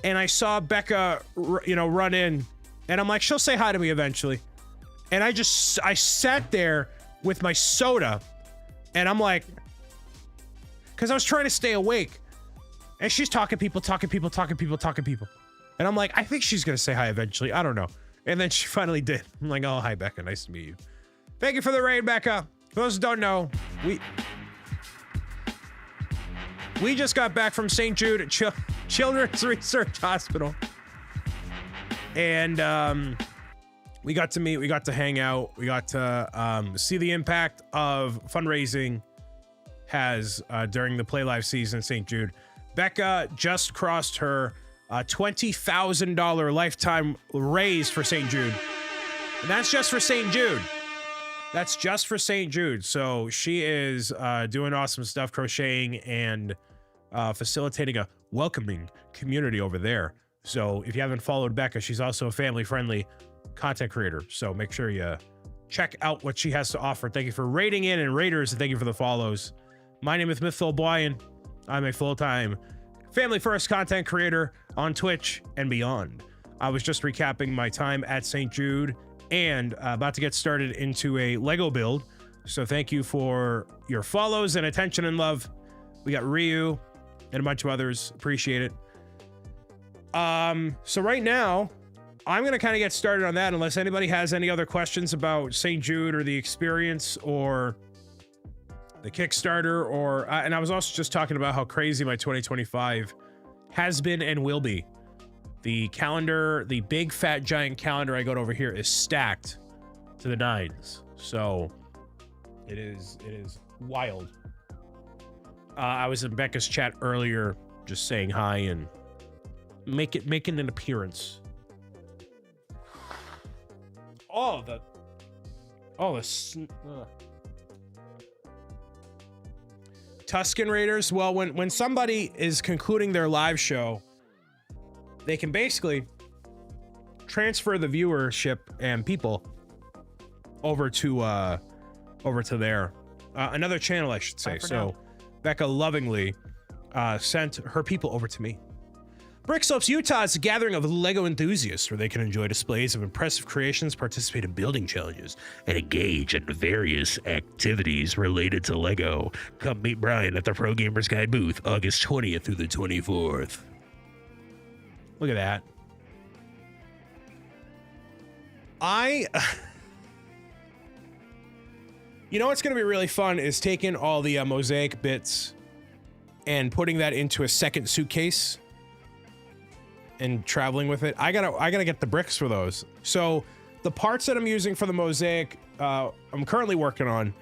And I saw Becca, run in. And I'm like, she'll say hi to me eventually. And I sat there with my soda. And I'm like, because I was trying to stay awake. And she's talking people. And I'm like, I think she's going to say hi eventually. I don't know. And then she finally did. I'm like, oh, hi, Becca. Nice to meet you. Thank you for the raid, Becca. For those who don't know, we just got back from St. Jude Children's Research Hospital. And we got to meet, we got to hang out, we got to see the impact of fundraising has during the Play Live season at St. Jude. Becca just crossed her $20,000 lifetime raise for St. Jude. And that's just for St. Jude. That's just for St. Jude. So she is doing awesome stuff, crocheting and facilitating a welcoming community over there. So if you haven't followed Becca, she's also a family-friendly content creator. So make sure you check out what she has to offer. Thank you for rating in, and Raiders, and thank you for the follows. My name is Mythful O'Brien. I'm a full-time family-first content creator on Twitch and beyond. I was just recapping my time at St. Jude and about to get started into a Lego build. So thank you for your follows and attention and love. We got Ryu and a bunch of others. Appreciate it. So right now, I'm going to kind of get started on that unless anybody has any other questions about St. Jude or the experience or the Kickstarter or... and I was also just talking about how crazy my 2025 has been and will be. The calendar, the big fat giant calendar I got over here is stacked to the nines. So it is wild. I was in Becca's chat earlier just saying hi and making an appearance. Tuscan Raiders. Well, when somebody is concluding their live show, they can basically transfer the viewership and people over to their another channel, I should say. So Becca lovingly sent her people over to me. Brick Slopes Utah is a gathering of Lego enthusiasts where they can enjoy displays of impressive creations, participate in building challenges, and engage in various activities related to Lego. Come meet Brian at the Pro Gamers Guide booth, August 20th through the 24th. Look at that. You know what's going to be really fun is taking all the mosaic bits and putting that into a second suitcase and traveling with it. I gotta get the bricks for those. So the parts that I'm using for the mosaic, I'm currently working on.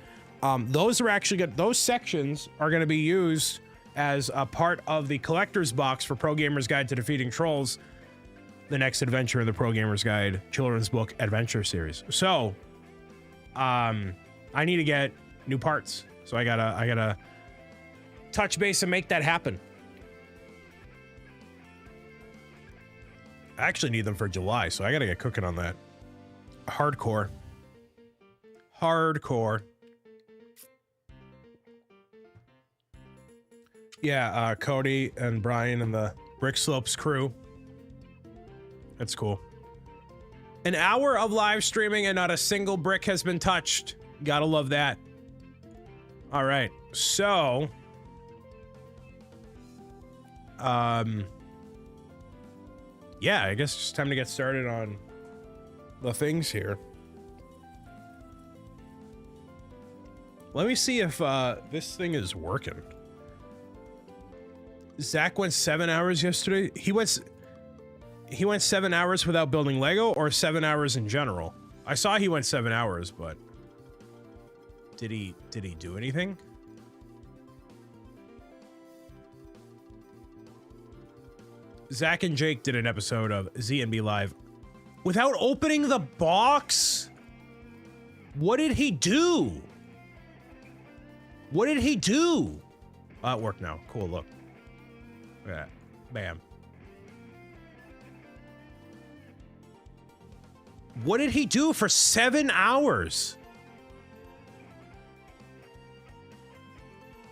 Those are actually good. Those sections are going to be used as a part of the collector's box for Pro Gamer's Guide to Defeating Trolls, the next adventure in the Pro Gamer's Guide children's book adventure series. So, I need to get new parts. So I gotta touch base and make that happen. I actually need them for July, so I gotta get cooking on that. Hardcore. Hardcore. Yeah, Cody and Brian and the Brick Slopes crew. That's cool. An hour of live streaming and not a single brick has been touched. Gotta love that. All right, so... yeah, I guess it's time to get started on the things here. Let me see if this thing is working. Zach went 7 hours yesterday. He went 7 hours without building Lego, or 7 hours in general. I saw he went 7 hours, but did he do anything? Zach and Jake did an episode of ZNB Live without opening the box. What did he do? What did he do? It worked now. Cool, look. Yeah, bam. What did he do for 7 hours?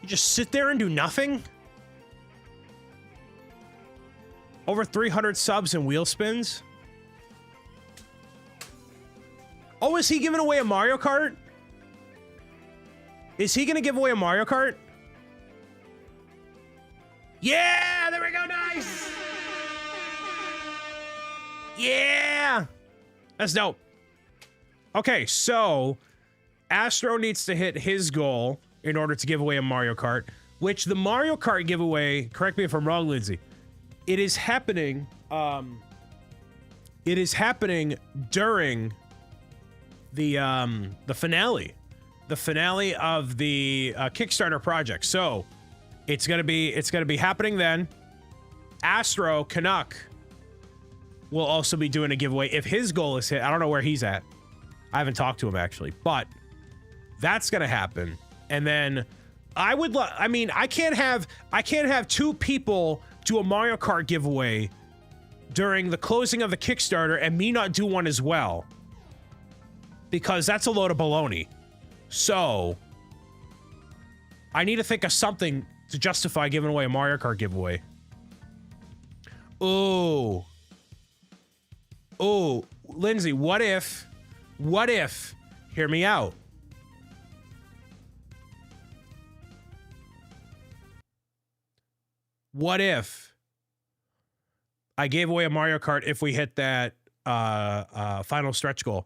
You just sit there and do nothing? Over 300 subs and wheel spins? Oh, is he giving away a Mario Kart? Is he gonna give away a Mario Kart? Yeah, there we go, nice! Yeah! That's dope. Okay, so Astro needs to hit his goal in order to give away a Mario Kart, which the Mario Kart giveaway, correct me if I'm wrong, Lindsay, it is happening during the finale. The finale of the Kickstarter project. So it's gonna be happening then. Astro Canuck will also be doing a giveaway if his goal is hit. I don't know where he's at. I haven't talked to him actually, but that's gonna happen. And then I can't have two people do a Mario Kart giveaway during the closing of the Kickstarter and me not do one as well, because that's a load of baloney. So I need to think of something to justify giving away a Mario Kart giveaway. Ooh, Lindsay, what if, hear me out. What if I gave away a Mario Kart if we hit that final stretch goal?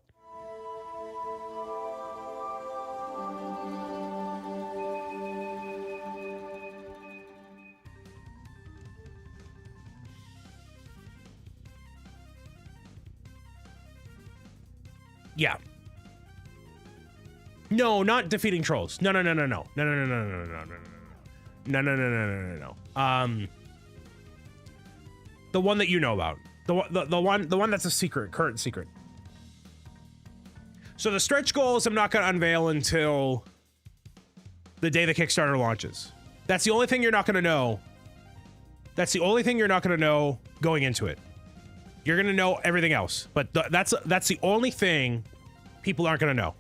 Yeah. No, not defeating trolls. No. The one that you know about. The one that's a secret, current secret. So the stretch goals I'm not going to unveil until the day the Kickstarter launches. That's the only thing you're not going to know. That's the only thing you're not going to know going into it. You're going to know everything else, but that's the only thing people aren't going to know.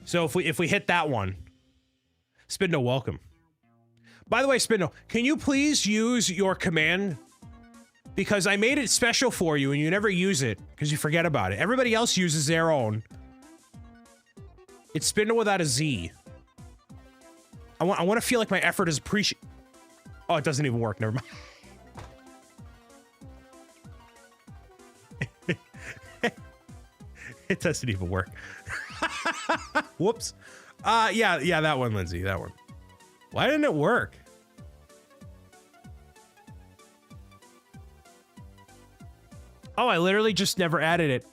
So if we hit that one, Spindo, welcome. By the way, Spindo, can you please use your command? Because I made it special for you and you never use it because you forget about it. Everybody else uses their own. It's Spindo without a Z. I want to feel like my effort is appreciated. Oh, it doesn't even work. Never mind. It doesn't even work. Whoops. Yeah, that one, Lindsay, that one. Why didn't it work? Oh, I literally just never added it.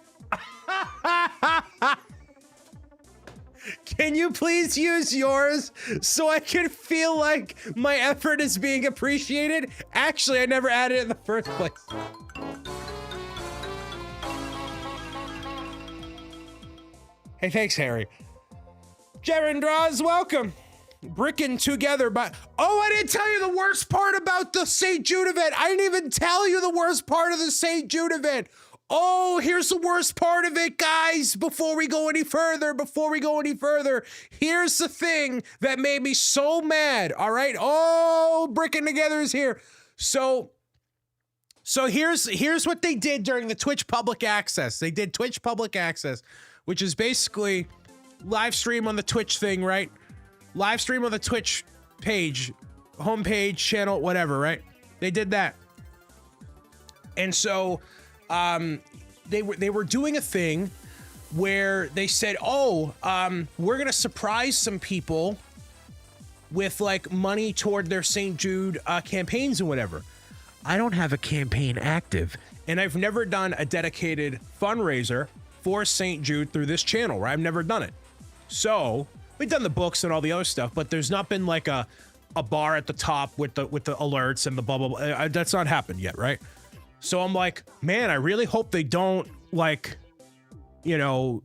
Can you please use yours so I can feel like my effort is being appreciated? Actually, I never added it in the first place. Hey, thanks, Harry. Jaren Draws, welcome. Bricking together, but oh, I didn't tell you the worst part about the St. Jude event. I didn't even tell you the worst part of the St. Jude event. Oh, here's the worst part of it, guys. Before we go any further, here's the thing that made me so mad. All right. Oh, Bricking Together is here. So here's what they did during the Twitch public access. They did Twitch public access, which is basically live stream on the Twitch thing, right? Live stream on the Twitch page, homepage, channel, whatever, right? They did that. And so they were doing a thing where they said, oh, we're going to surprise some people with like money toward their St. Jude campaigns and whatever. I don't have a campaign active, and I've never done a dedicated fundraiser for St. Jude through this channel, right? I've never done it. So we've done the books and all the other stuff, but there's not been like a bar at the top with the alerts and the blah, blah, blah. That's not happened yet, right? So I'm like, man, I really hope they don't like, you know,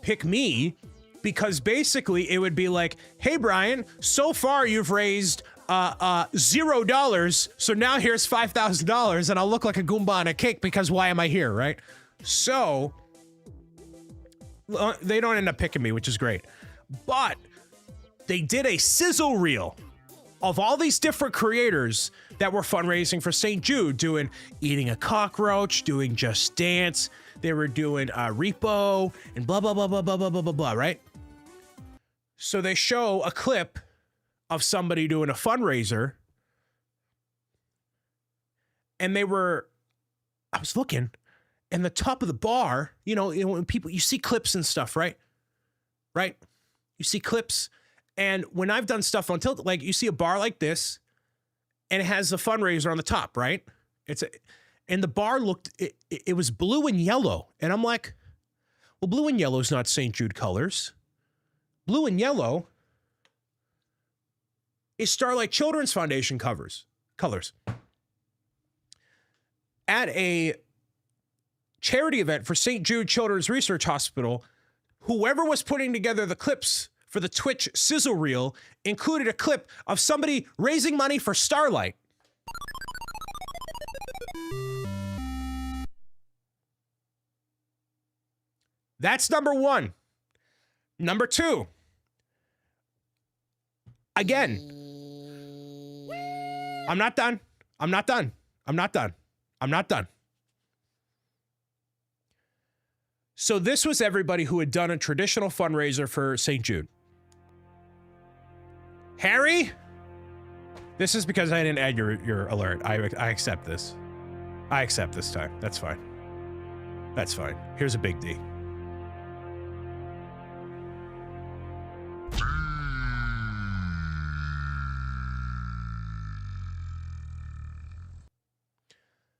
pick me, because basically it would be like, hey, Brian, so far you've raised $0. So now here's $5,000 and I'll look like a Goomba on a cake because why am I here, right? So they don't end up picking me, which is great. But they did a sizzle reel of all these different creators that were fundraising for St. Jude, doing Eating a Cockroach, doing Just Dance. They were doing Repo and blah, blah, blah, blah, blah, blah, blah, blah, blah, right? So they show a clip of somebody doing a fundraiser. And I was looking, and the top of the bar, you know, when people, you see clips and stuff, right? Right? You see clips. And when I've done stuff on Tilt, like you see a bar like this, and it has a fundraiser on the top, right? And the bar looked, it was blue and yellow. And I'm like, well, blue and yellow is not St. Jude colors. Blue and yellow is Starlight Children's Foundation colors. At a charity event for St. Jude Children's Research Hospital, whoever was putting together the clips for the Twitch sizzle reel included a clip of somebody raising money for Starlight. That's number one. Number two. Again, I'm not done. I'm not done. I'm not done. I'm not done. So this was everybody who had done a traditional fundraiser for St. Jude. Harry, this is because I didn't add your alert. I accept this. I accept this time. That's fine. That's fine. Here's a big D.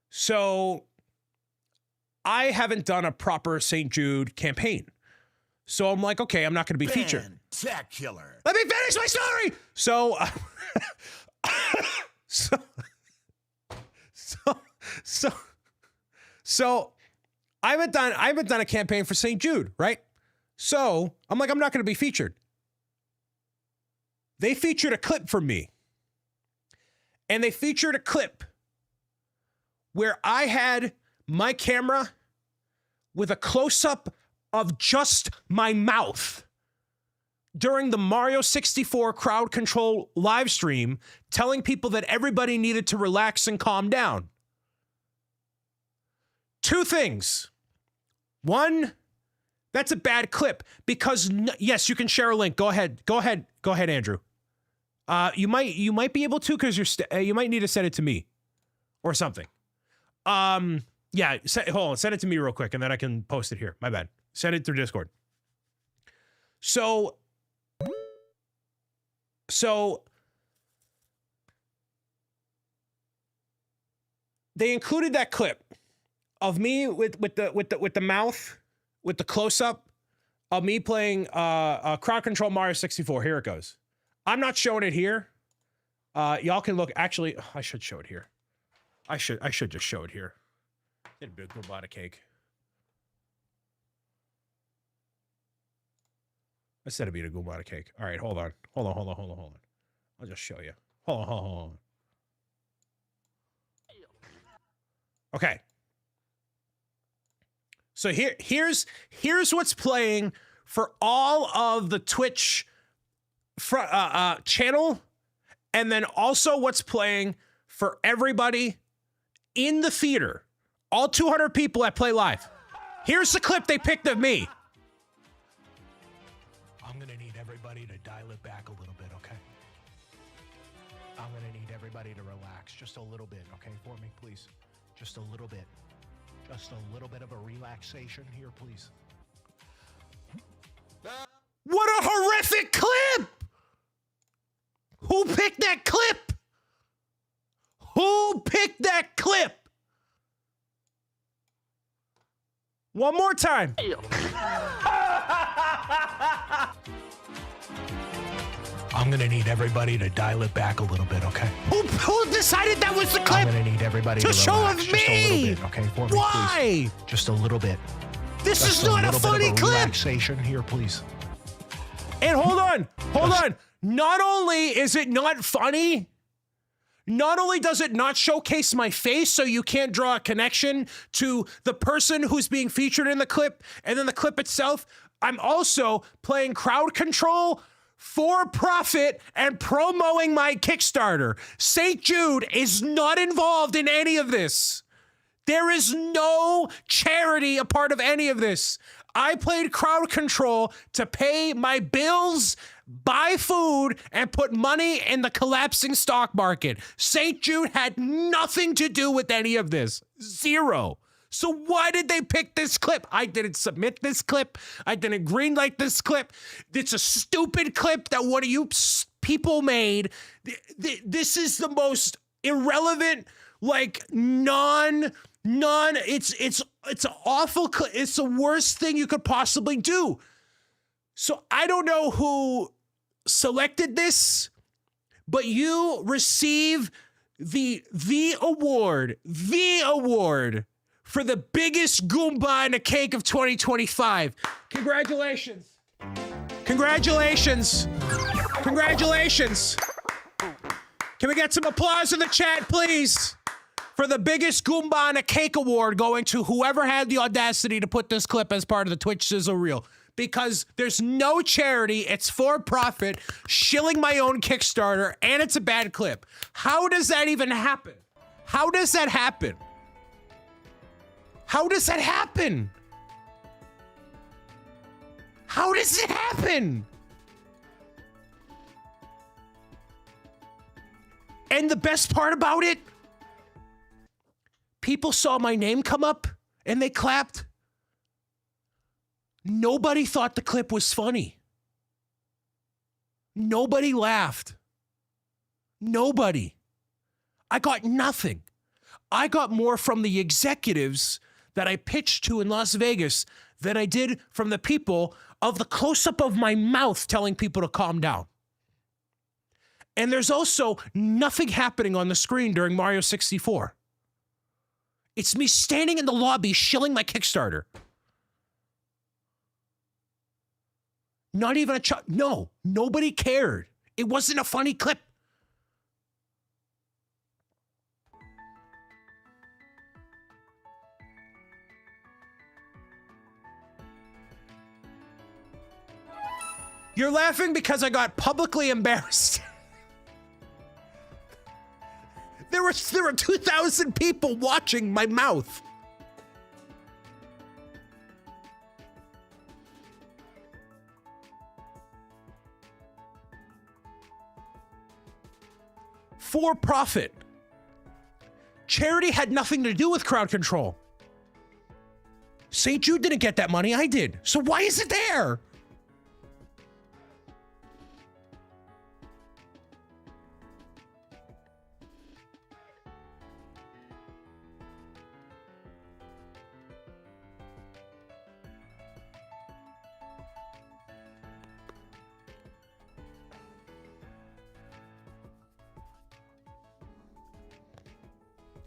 So I haven't done a proper St. Jude campaign. So I'm like, okay, I'm not going to be featured. Spectacular. Let me finish my story. So, so I haven't done a campaign for St. Jude, right? So I'm like, I'm not going to be featured. They featured a clip from me, and they featured a clip where I had my camera with a close-up of just my mouth during the Mario 64 crowd control live stream, telling people that everybody needed to relax and calm down. Two things. One, that's a bad clip because yes, you can share a link. Go ahead, Andrew. You might be able to because you might need to send it to me or something. Yeah, hold on, send it to me real quick and then I can post it here. My bad. Send it through Discord. So they included that clip of me with the mouth, with the close up of me playing crowd control Mario 64. Here it goes. I'm not showing it here. Y'all can look. Actually, I should show it here. I should just show it here. It'd be a good body cake. Instead of being a good body cake. All right, hold on. Hold on. I'll just show you. Hold on. Okay. So here's what's playing for all of the Twitch channel, and then also what's playing for everybody in the theater. All 200 people that play live. Here's the clip they picked of me. I'm gonna need everybody to dial it back a little bit, okay? I'm gonna need everybody to relax just a little bit, okay, for me, please? Just a little bit. Just a little bit of a relaxation here, please. What a horrific clip! Who picked that clip? Who picked that clip? One more time. I'm gonna need everybody to dial it back a little bit, okay? Who decided that was the clip? I'm gonna need everybody to show relax of just a little me. bit, okay? For me, Why? please. Just a little bit. This Just is not a little funny bit of a clip. Relaxation here, please. And hold on. Not only is it not funny, not only does it not showcase my face so you can't draw a connection to the person who's being featured in the clip and then the clip itself, I'm also playing crowd control for profit and promoting my Kickstarter. St. Jude is not involved in any of this. There is no charity a part of any of this. I played crowd control to pay my bills, buy food, and put money in the collapsing stock market. St. Jude had nothing to do with any of this. Zero. So why did they pick this clip? I didn't submit this clip. I didn't greenlight this clip. It's a stupid clip that one of you people made. This is the most irrelevant, like it's an awful clip. It's the worst thing you could possibly do. So I don't know who selected this, but you receive the award for the biggest Goomba in a cake of 2025. Congratulations. Congratulations. Congratulations. Can we get some applause in the chat, please? For the biggest Goomba in a cake award going to whoever had the audacity to put this clip as part of the Twitch Sizzle Reel. Because there's no charity, it's for profit, shilling my own Kickstarter, and it's a bad clip. How does that even happen? How does that happen? How does that happen? How does it happen? And the best part about it, people saw my name come up and they clapped. Nobody thought the clip was funny. Nobody laughed. Nobody. I got nothing. I got more from the executives that I pitched to in Las Vegas than I did from the people of the close-up of my mouth telling people to calm down. And there's also nothing happening on the screen during Mario 64. It's me standing in the lobby shilling my Kickstarter. Not even a no, nobody cared. It wasn't a funny clip. You're laughing because I got publicly embarrassed. There were 2,000 people watching my mouth. For profit. Charity had nothing to do with crowd control. St. Jude didn't get that money, I did. So why is it there?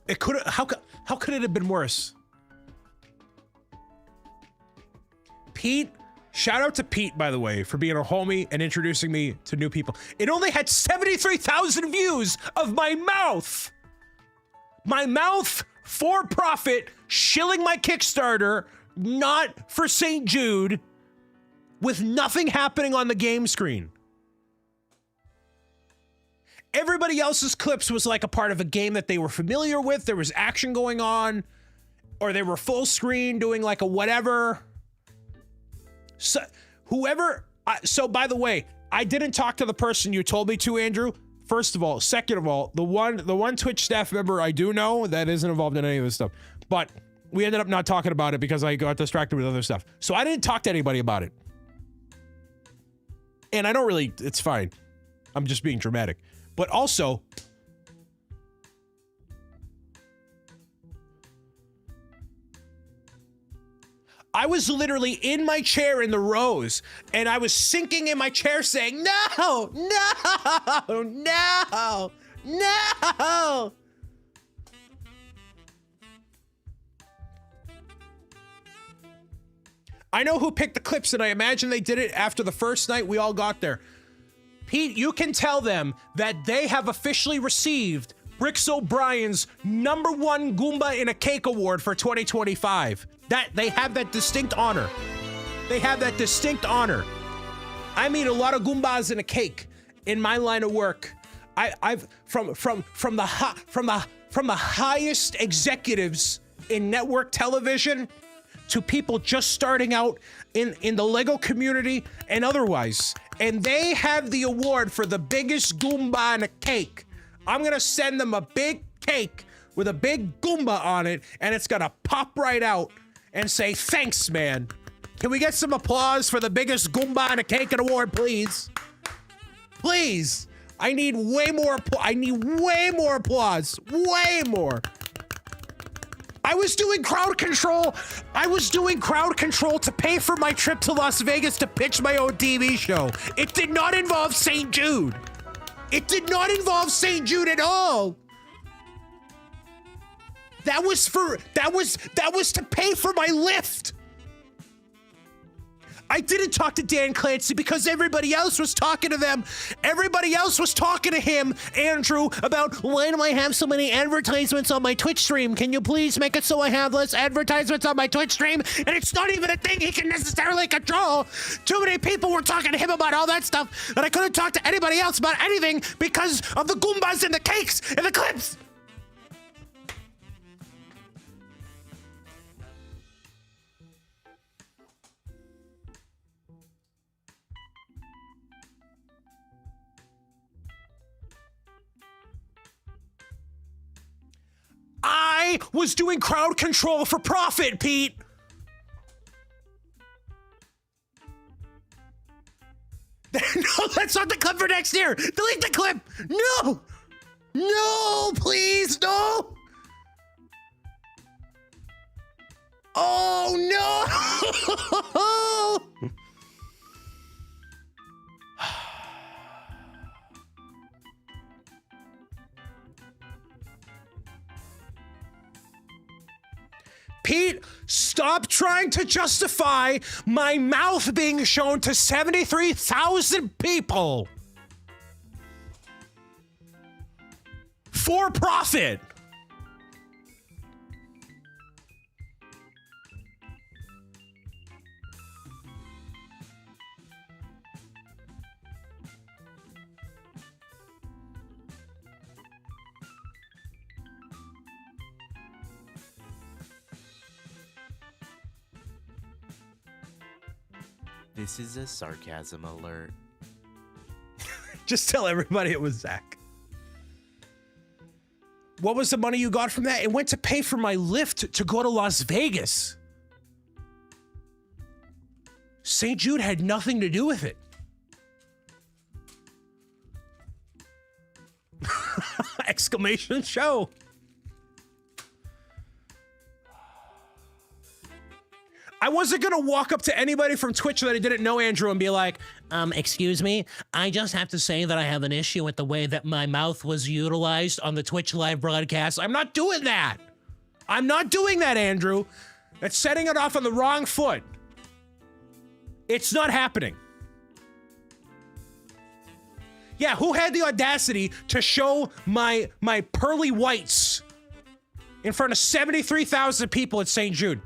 It could how could it have been worse? Pete, shout out to Pete, by the way, for being a homie and introducing me to new people. It only had 73,000 views of my mouth. My mouth for profit, shilling my Kickstarter, not for St. Jude, with nothing happening on the game screen. Everybody else's clips was like a part of a game that they were familiar with. There was action going on, or they were full screen doing like a whatever. So so by the way, I didn't talk to the person you told me to, Andrew. First of all, second of all, the one Twitch staff member I do know that isn't involved in any of this stuff, but we ended up not talking about it because I got distracted with other stuff. So I didn't talk to anybody about it. And I don't really, it's fine. I'm just being dramatic. But also, I was literally in my chair in the rows, and I was sinking in my chair saying, no, no, no, no. I know who picked the clips, and I imagine they did it after the first night we all got there. Pete, you can tell them that they have officially received Bricks O'Brien's #1 Goomba in a Cake Award for 2025. That they have that distinct honor. They have that distinct honor. I mean, a lot of Goombas in a cake in my line of work. I've from the highest executives in network television to people just starting out in the Lego community and otherwise. And they have the award for the biggest Goomba in a cake. I'm gonna send them a big cake with a big Goomba on it, and it's gonna pop right out and say, thanks, man. Can we get some applause for the biggest Goomba in a cake award, please? Please. I need way more applause. Way more. I was doing crowd control. I was doing crowd control to pay for my trip to Las Vegas to pitch my own TV show. It did not involve St. Jude. It did not involve St. Jude at all. That was to pay for my lift. I didn't talk to Dan Clancy because everybody else was talking to them. Everybody else was talking to him, Andrew, about why do I have so many advertisements on my Twitch stream? Can you please make it so I have less advertisements on my Twitch stream? And it's not even a thing he can necessarily control. Too many people were talking to him about all that stuff that I couldn't talk to anybody else about anything because of the Goombas and the cakes and the clips. I was doing crowd control for profit, Pete. No, that's not the clip for next year. Delete the clip. No. No, please, no. Oh, no. Pete, stop trying to justify my mouth being shown to 73,000 people. For profit. This is a sarcasm alert. Just tell everybody it was Zach. What was the money you got from that? It went to pay for my lift to go to Las Vegas. St. Jude had nothing to do with it. Exclamation show. I wasn't gonna walk up to anybody from Twitch that I didn't know, Andrew, and be like, excuse me, I just have to say that I have an issue with the way that my mouth was utilized on the Twitch live broadcast. I'm not doing that. I'm not doing that, Andrew. That's setting it off on the wrong foot. It's not happening. Yeah, who had the audacity to show my pearly whites in front of 73,000 people at St. Jude?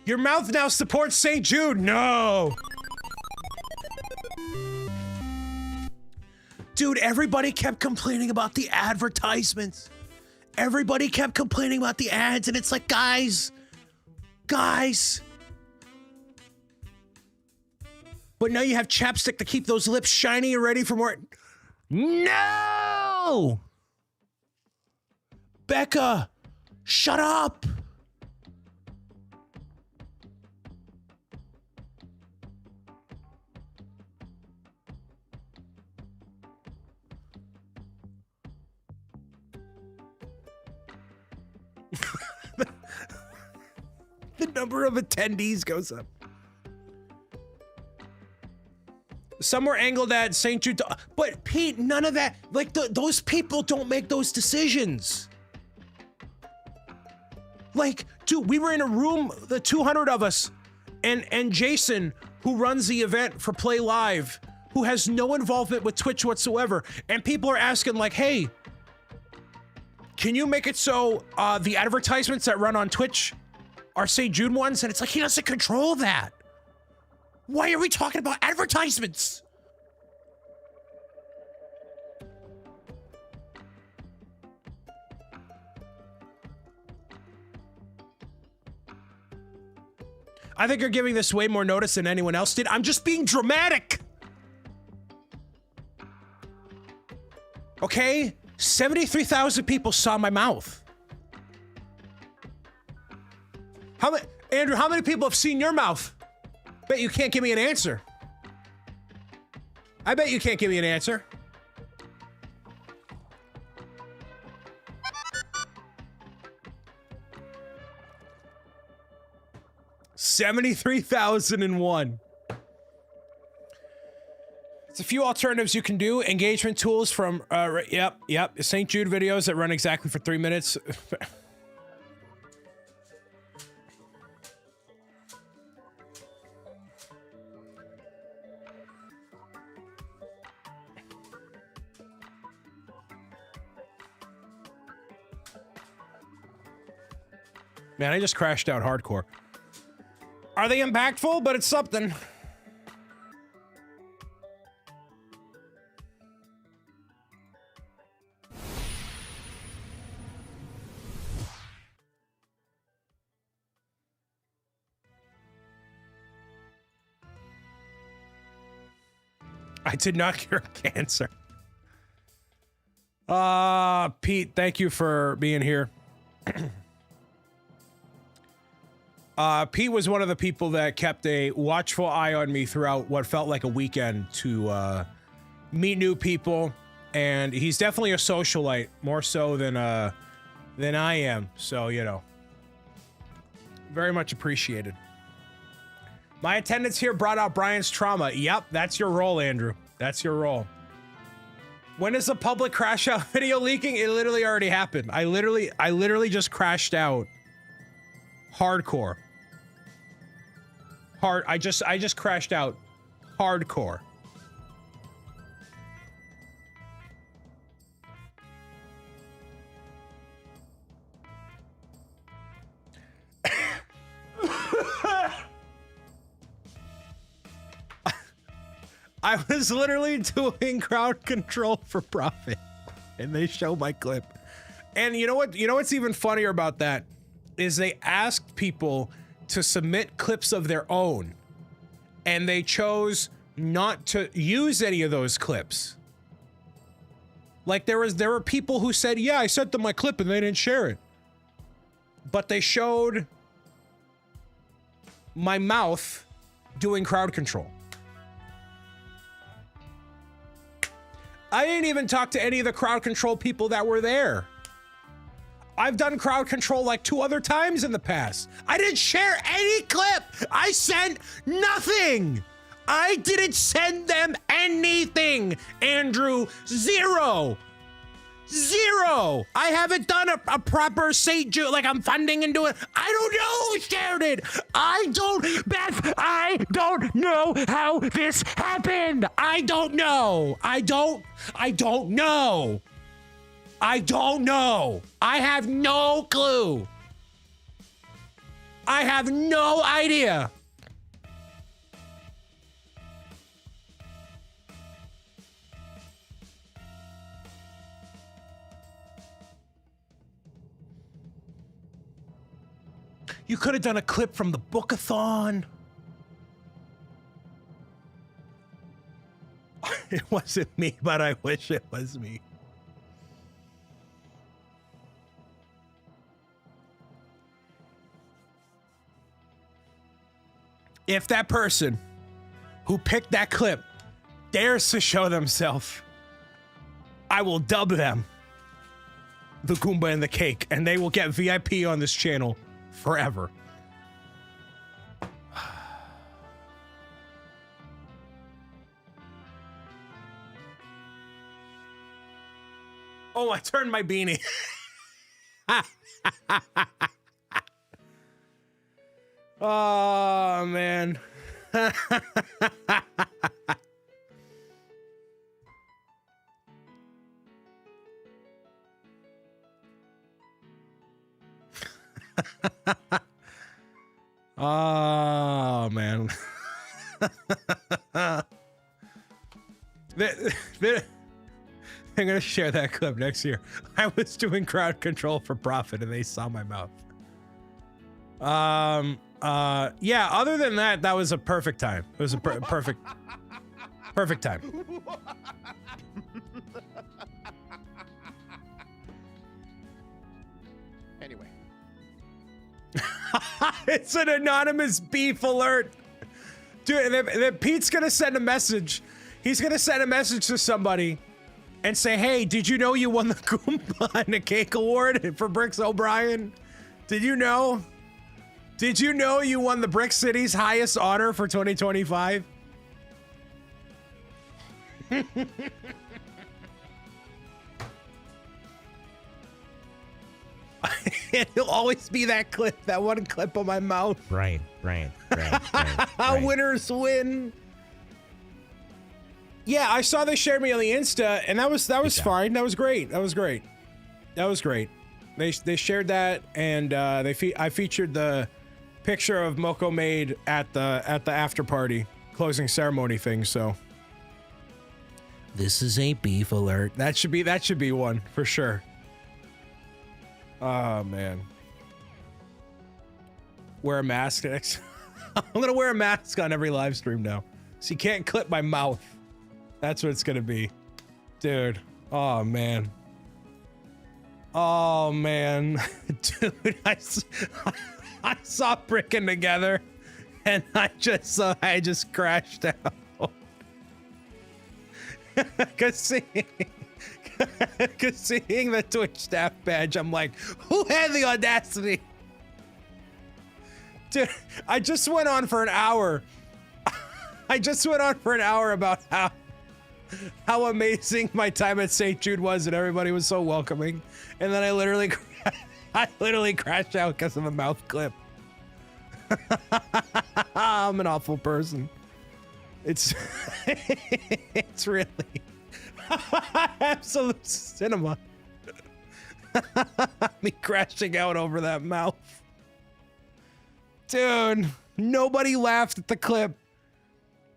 Your mouth now supports St. Jude. No. Dude, everybody kept complaining about the advertisements. Everybody kept complaining about the ads, and it's like, guys. But now you have chapstick to keep those lips shiny and ready for more. No! Becca, shut up. The number of attendees goes up. Some were angled at St. Jude, but Pete, none of that. Like those people don't make those decisions. Like, dude, we were in a room, the 200 of us, and Jason, who runs the event for Play Live, who has no involvement with Twitch whatsoever, and people are asking like, hey, can you make it so the advertisements that run on Twitch are St. Jude ones? And it's like, he doesn't control that. Why are we talking about advertisements? I think you're giving this way more notice than anyone else did. I'm just being dramatic. Okay? 73,000 people saw my mouth. Andrew, how many people have seen your mouth? Bet you can't give me an answer. I bet you can't give me an answer. $73,001. It's a few alternatives you can do. Engagement tools from, yep. St. Jude videos that run exactly for 3 minutes. Man, I just crashed out hardcore. Are they impactful? But it's something. I did not cure cancer. Pete, thank you for being here. Pete was one of the people that kept a watchful eye on me throughout what felt like a weekend to meet new people, and he's definitely a socialite, more so than I am. So, you know, very much appreciated. My attendance here brought out Brian's trauma. Yep, that's your role, Andrew. That's your role. When is the public crash out video leaking? It literally already happened. I literally just crashed out. Hardcore. I just crashed out. Hardcore. I was literally doing crowd control for profit, and they show my clip. And you know what? You know what's even funnier about that is they asked people to submit clips of their own, and they chose not to use any of those clips. Like there were people who said, "Yeah, I sent them my clip," and they didn't share it. But they showed my mouth doing crowd control. I didn't even talk to any of the crowd control people that were there. I've done crowd control like 2 other times in the past. I didn't share any clip. I sent nothing. I didn't send them anything, Andrew. Zero. I haven't done a proper St. Jude, like I'm funding and doing. I don't know who shared it. Beth, I don't know how this happened. I don't know. I don't know. I have no clue. I have no idea. You could have done a clip from the bookathon. It wasn't me, but I wish it was me. If that person who picked that clip dares to show themselves, I will dub them the Goomba and the Cake, and they will get VIP on this channel forever. Oh, I turned my beanie. Oh, man. Oh, man. I'm going to share that clip next year. I was doing crowd control for profit and they saw my mouth. Yeah, other than that, that was a perfect time. It was a perfect time. Anyway. It's an anonymous beef alert. Dude, then Pete's gonna send a message. He's gonna send a message to somebody and say, hey, did you know you won the Goomba and the Cake Award for Bricks O'Brien? Did you know? Did you know you won the Brick City's highest honor for 2025? It'll always be that clip, that one clip of my mouth. Right. Winners win. Yeah, I saw they shared me on the Insta, and that was fine. That was great. They shared that, and I featured the picture of Moko made at the after party closing ceremony thing. So this is a beef alert. That should be one for sure. Oh man. Wear a mask next. I'm gonna wear a mask on every live stream now, so you can't clip my mouth. That's what it's gonna be, dude. Oh man. Dude, I saw Brickin' Together, and I just crashed out. Cause seeing the Twitch staff badge, I'm like, who had the audacity? Dude, I just went on for an hour. About how amazing my time at St. Jude was, and everybody was so welcoming. And then I literally crashed out because of a mouth clip. I'm an awful person. It's really absolute cinema. Me crashing out over that mouth. Dude, nobody laughed at the clip.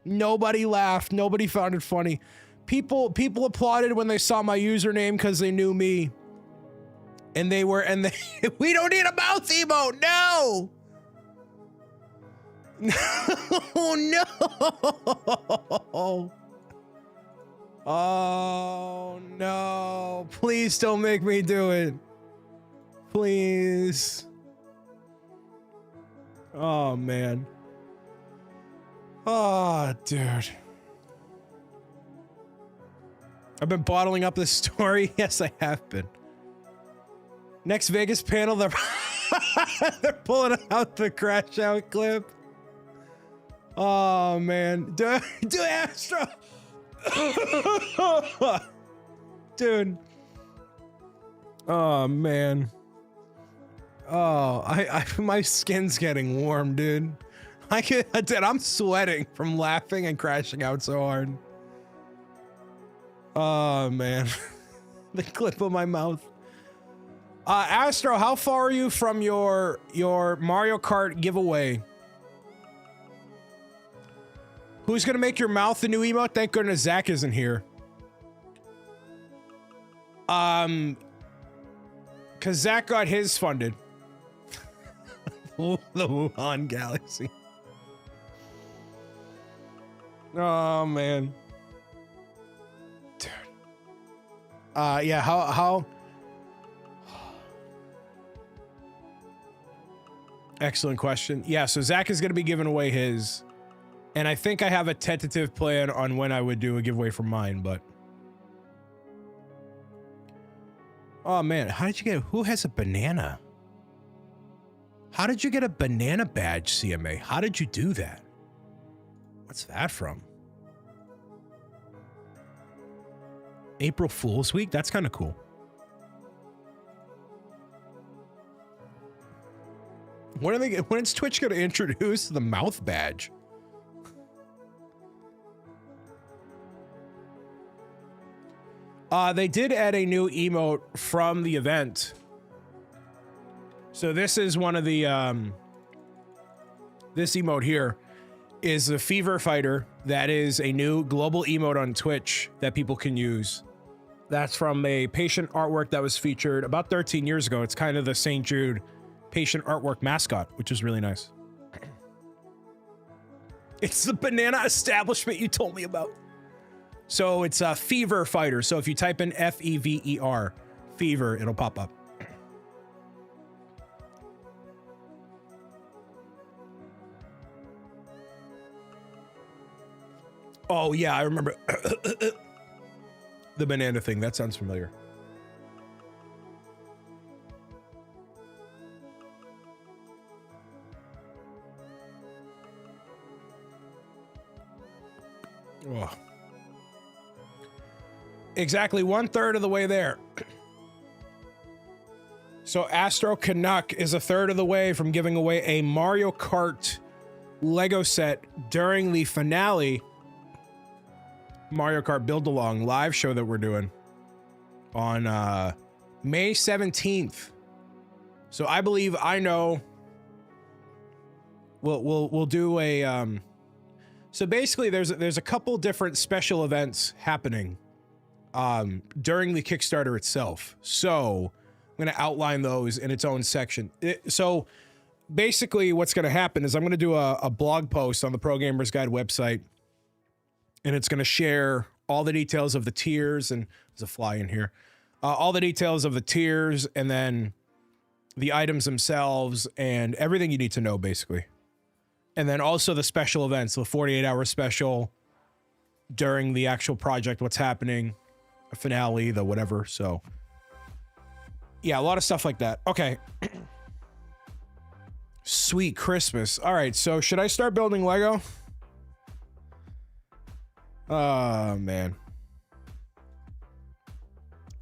Nobody laughed. Nobody found it funny. People applauded when they saw my username because they knew me. And we don't need a mouth emote. No. No. Oh no. Please don't make me do it. Please. Oh man. Oh, dude. I've been bottling up this story. Yes, I have been. Next Vegas panel, they're pulling out the crash out clip. Oh man, dude, Astro, dude. Oh man. Oh, my skin's getting warm, dude. Dude, I'm sweating from laughing and crashing out so hard. Oh man, the clip of my mouth. Astro, how far are you from your Mario Kart giveaway? Who's gonna make your mouth the new emote? Thank goodness Zach isn't here. Cause Zach got his funded. The Wuhan Galaxy. Oh man. Dude. Yeah, how excellent question. Yeah, so Zach is gonna be giving away his. And I think I have a tentative plan on when I would do a giveaway for mine, but... Oh man, how did you get... Who has a banana? How did you get a banana badge, CMA? How did you do that? What's that from? April Fool's Week? That's kind of cool. When's Twitch going to introduce the mouth badge? They did add a new emote from the event. So this is one of the, this emote here is the Fever Fighter. That is a new global emote on Twitch that people can use. That's from a patient artwork that was featured about 13 years ago. It's kind of the St. Jude patient artwork mascot, which is really nice. It's the banana establishment you told me about. So it's a Fever Fighter. So if you type in Fever, Fever, it'll pop up. Oh yeah, I remember the banana thing. That sounds familiar. Oh. Exactly 1/3 of the way there. So Astro Canuck is 1/3 of the way from giving away a Mario Kart Lego set during the finale Mario Kart Build-Along live show that we're doing on May 17th. So I believe I know we'll do a so basically there's a couple different special events happening during the Kickstarter itself. So I'm going to outline those in its own section. So basically what's going to happen is I'm going to do a blog post on the Pro Gamers Guide website, and it's going to share all the details of the tiers, and there's a fly in here, all the details of the tiers, and then the items themselves and everything you need to know basically. And then also the special events, the 48-hour special during the actual project, what's happening, a finale, the whatever. So yeah, a lot of stuff like that. Okay. Sweet Christmas. All right, so should I start building Lego? Oh man.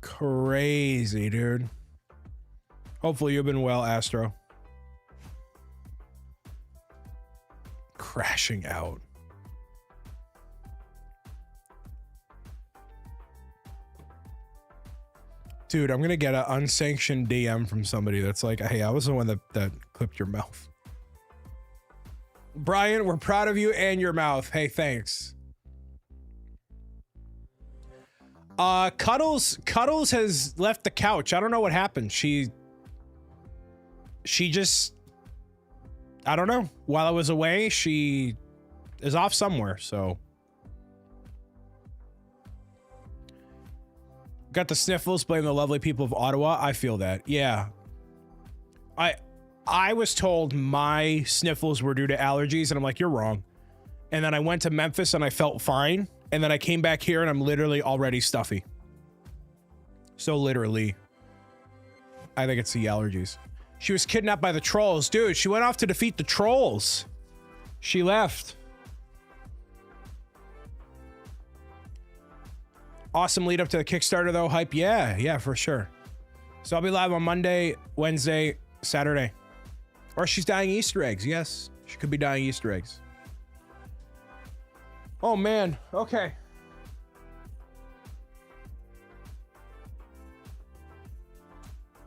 Crazy, dude. Hopefully you've been well, Astro. Crashing out. Dude, I'm gonna get an unsanctioned DM from somebody that's like, hey, I was the one that clipped your mouth. Brian, we're proud of you and your mouth. Hey, thanks. Cuddles has left the couch. I don't know what happened. She just, I don't know. While I was away, she is off somewhere, so. Got the sniffles, blame the lovely people of Ottawa. I feel that. Yeah. I was told my sniffles were due to allergies, and I'm like, you're wrong. And then I went to Memphis and I felt fine. And then I came back here and I'm literally already stuffy. So literally, I think it's the allergies. She was kidnapped by the trolls. Dude, she went off to defeat the trolls. She left. Awesome lead up to the Kickstarter though. Hype. Yeah, for sure. So I'll be live on Monday, Wednesday, Saturday. Or she's dying Easter eggs. Yes, she could be dying Easter eggs. Oh man. Okay.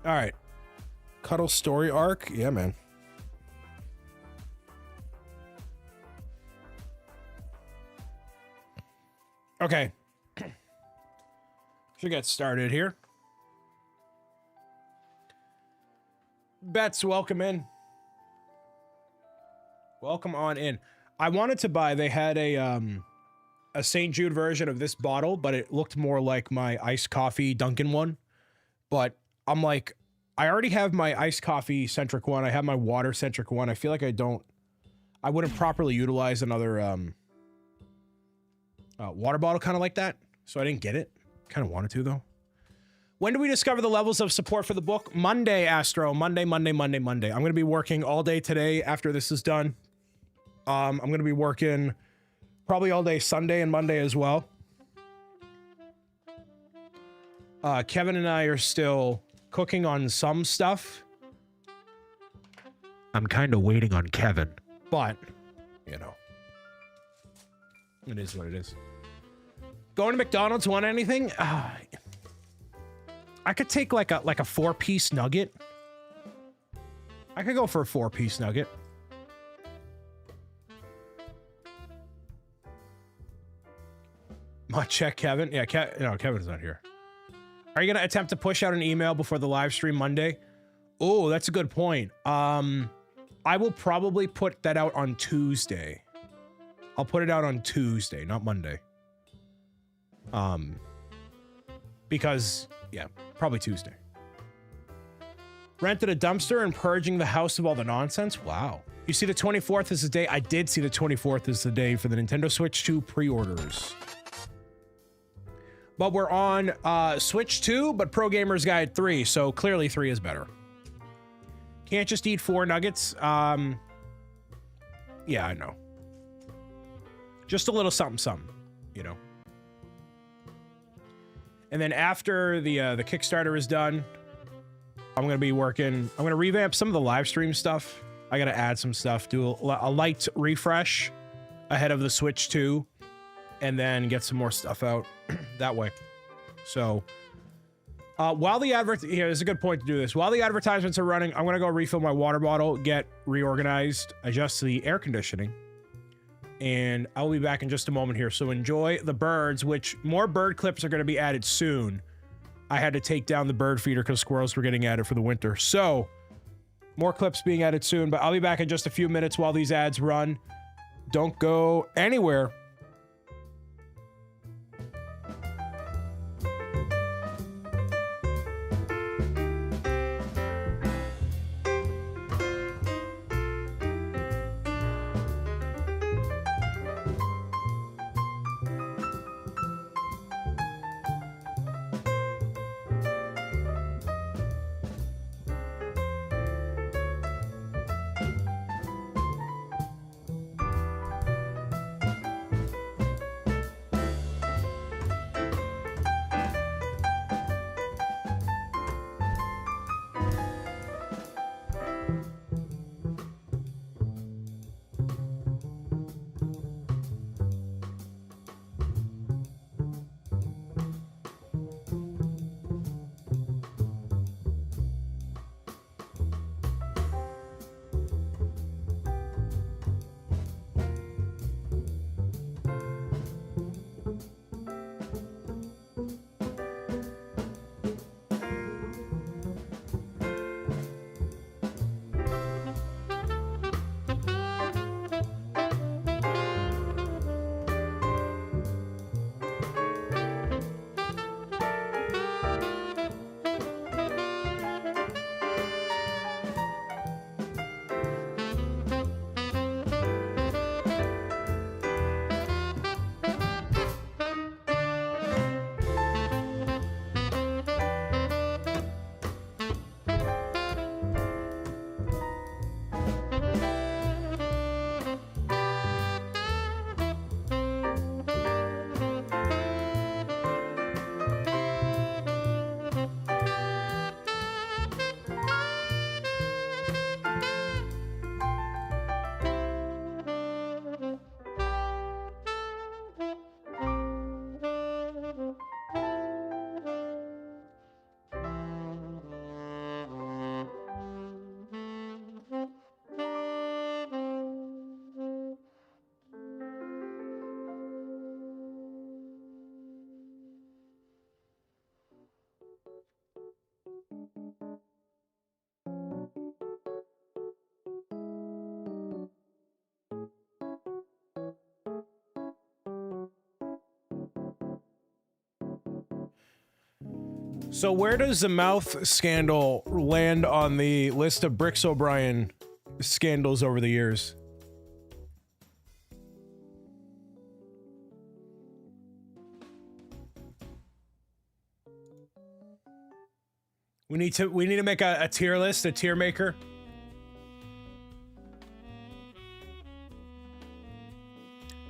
All right. Cuddle story arc. Yeah, man. Okay. Should get started here. Bets, welcome in. Welcome on in. I wanted to buy, they had a St. Jude version of this bottle, but it looked more like my iced coffee Dunkin' one. But I'm like, I already have my iced coffee centric one. I have my water centric one. I feel like I wouldn't properly utilize another water bottle kind of like that. So I didn't get it. Kind of wanted to though. When do we discover the levels of support for the book? Monday, Astro. Monday. I'm going to be working all day today after this is done. I'm going to be working probably all day Sunday and Monday as well. Kevin and I are still cooking on some stuff. I'm kind of waiting on Kevin, but you know, it is what it is. Going to McDonald's, want anything? I could take like a 4-piece nugget. I could go for a 4-piece nugget. Check Kevin. Yeah, no, Kevin's not here. Are you gonna attempt to push out an email before the live stream Monday? Oh, that's a good point. I will probably put that out on Tuesday. I'll put it out on Tuesday, not Monday. Because yeah, probably Tuesday. Rented a dumpster and purging the house of all the nonsense. Wow. You see the 24th is the day. I did see the 24th is the day for the Nintendo Switch 2 pre-orders. But we're on Switch 2, but Pro Gamer's Guide 3, so clearly 3 is better. Can't just eat 4 nuggets. Yeah, I know. Just a little something, you know. And then after the Kickstarter is done, I'm going to be working. I'm going to revamp some of the live stream stuff. I got to add some stuff, do a light refresh ahead of the Switch 2, and then get some more stuff out that way. So while the it's a good point to do this. While the advertisements are running, I'm going to go refill my water bottle, get reorganized, adjust the air conditioning, and I'll be back in just a moment here. So enjoy the birds, which more bird clips are going to be added soon. I had to take down the bird feeder because squirrels were getting added for the winter. So more clips being added soon, but I'll be back in just a few minutes while these ads run. Don't go anywhere. So where does the mouth scandal land on the list of Bricks O'Brien scandals over the years? We need to make a tier list, a tier maker.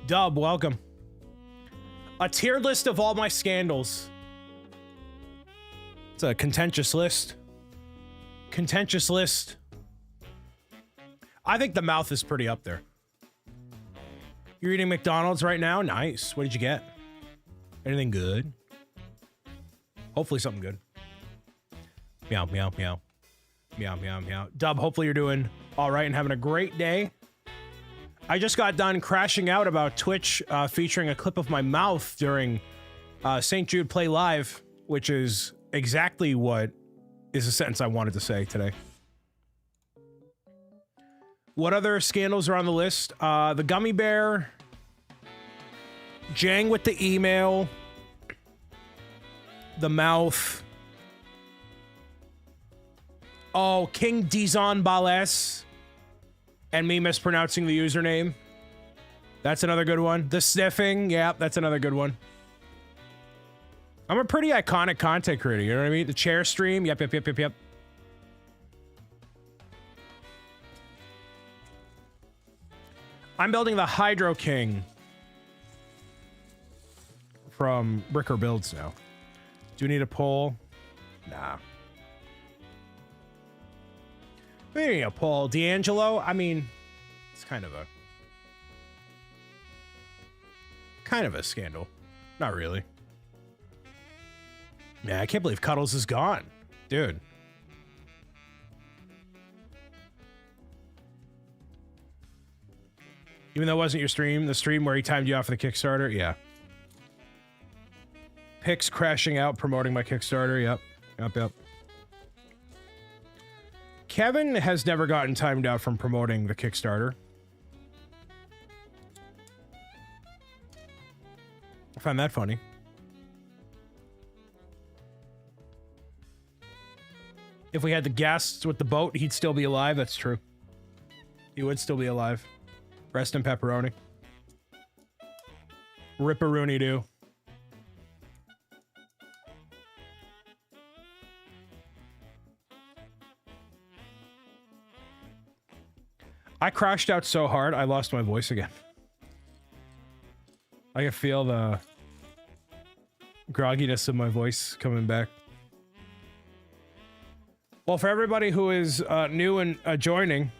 Dub, welcome. A tier list of all my scandals. It's a contentious list. Contentious list. I think the mouth is pretty up there. You're eating McDonald's right now? Nice. What did you get? Anything good? Hopefully something good. Meow, meow, meow. Meow, meow, meow. Dub, hopefully you're doing all right and having a great day. I just got done crashing out about Twitch featuring a clip of my mouth during St. Jude Play Live, which is exactly what is a sentence I wanted to say today. What other scandals are on the list? The gummy bear, Jang with the email, the mouth. Oh, King Dizon Bales and me mispronouncing the username. That's another good one. The sniffing. Yeah, that's another good one. I'm a pretty iconic content creator, you know what I mean? The chair stream. Yep, yep, yep, yep, yep. I'm building the Hydro King from Bricker Builds now. Do you need a poll? Nah. We need a poll. D'Angelo? I mean, it's kind of a scandal. Not really. Man, I can't believe Cuddles is gone. Dude. Even though it wasn't your stream, the stream where he timed you out for the Kickstarter, yeah. Pix crashing out, promoting my Kickstarter, yep. Yep, yep. Kevin has never gotten timed out from promoting the Kickstarter. I find that funny. If we had the guests with the boat, he'd still be alive. That's true. He would still be alive. Rest in pepperoni. Ripperoonie doo. I crashed out so hard, I lost my voice again. I can feel the grogginess of my voice coming back. Well, for everybody who is new and joining,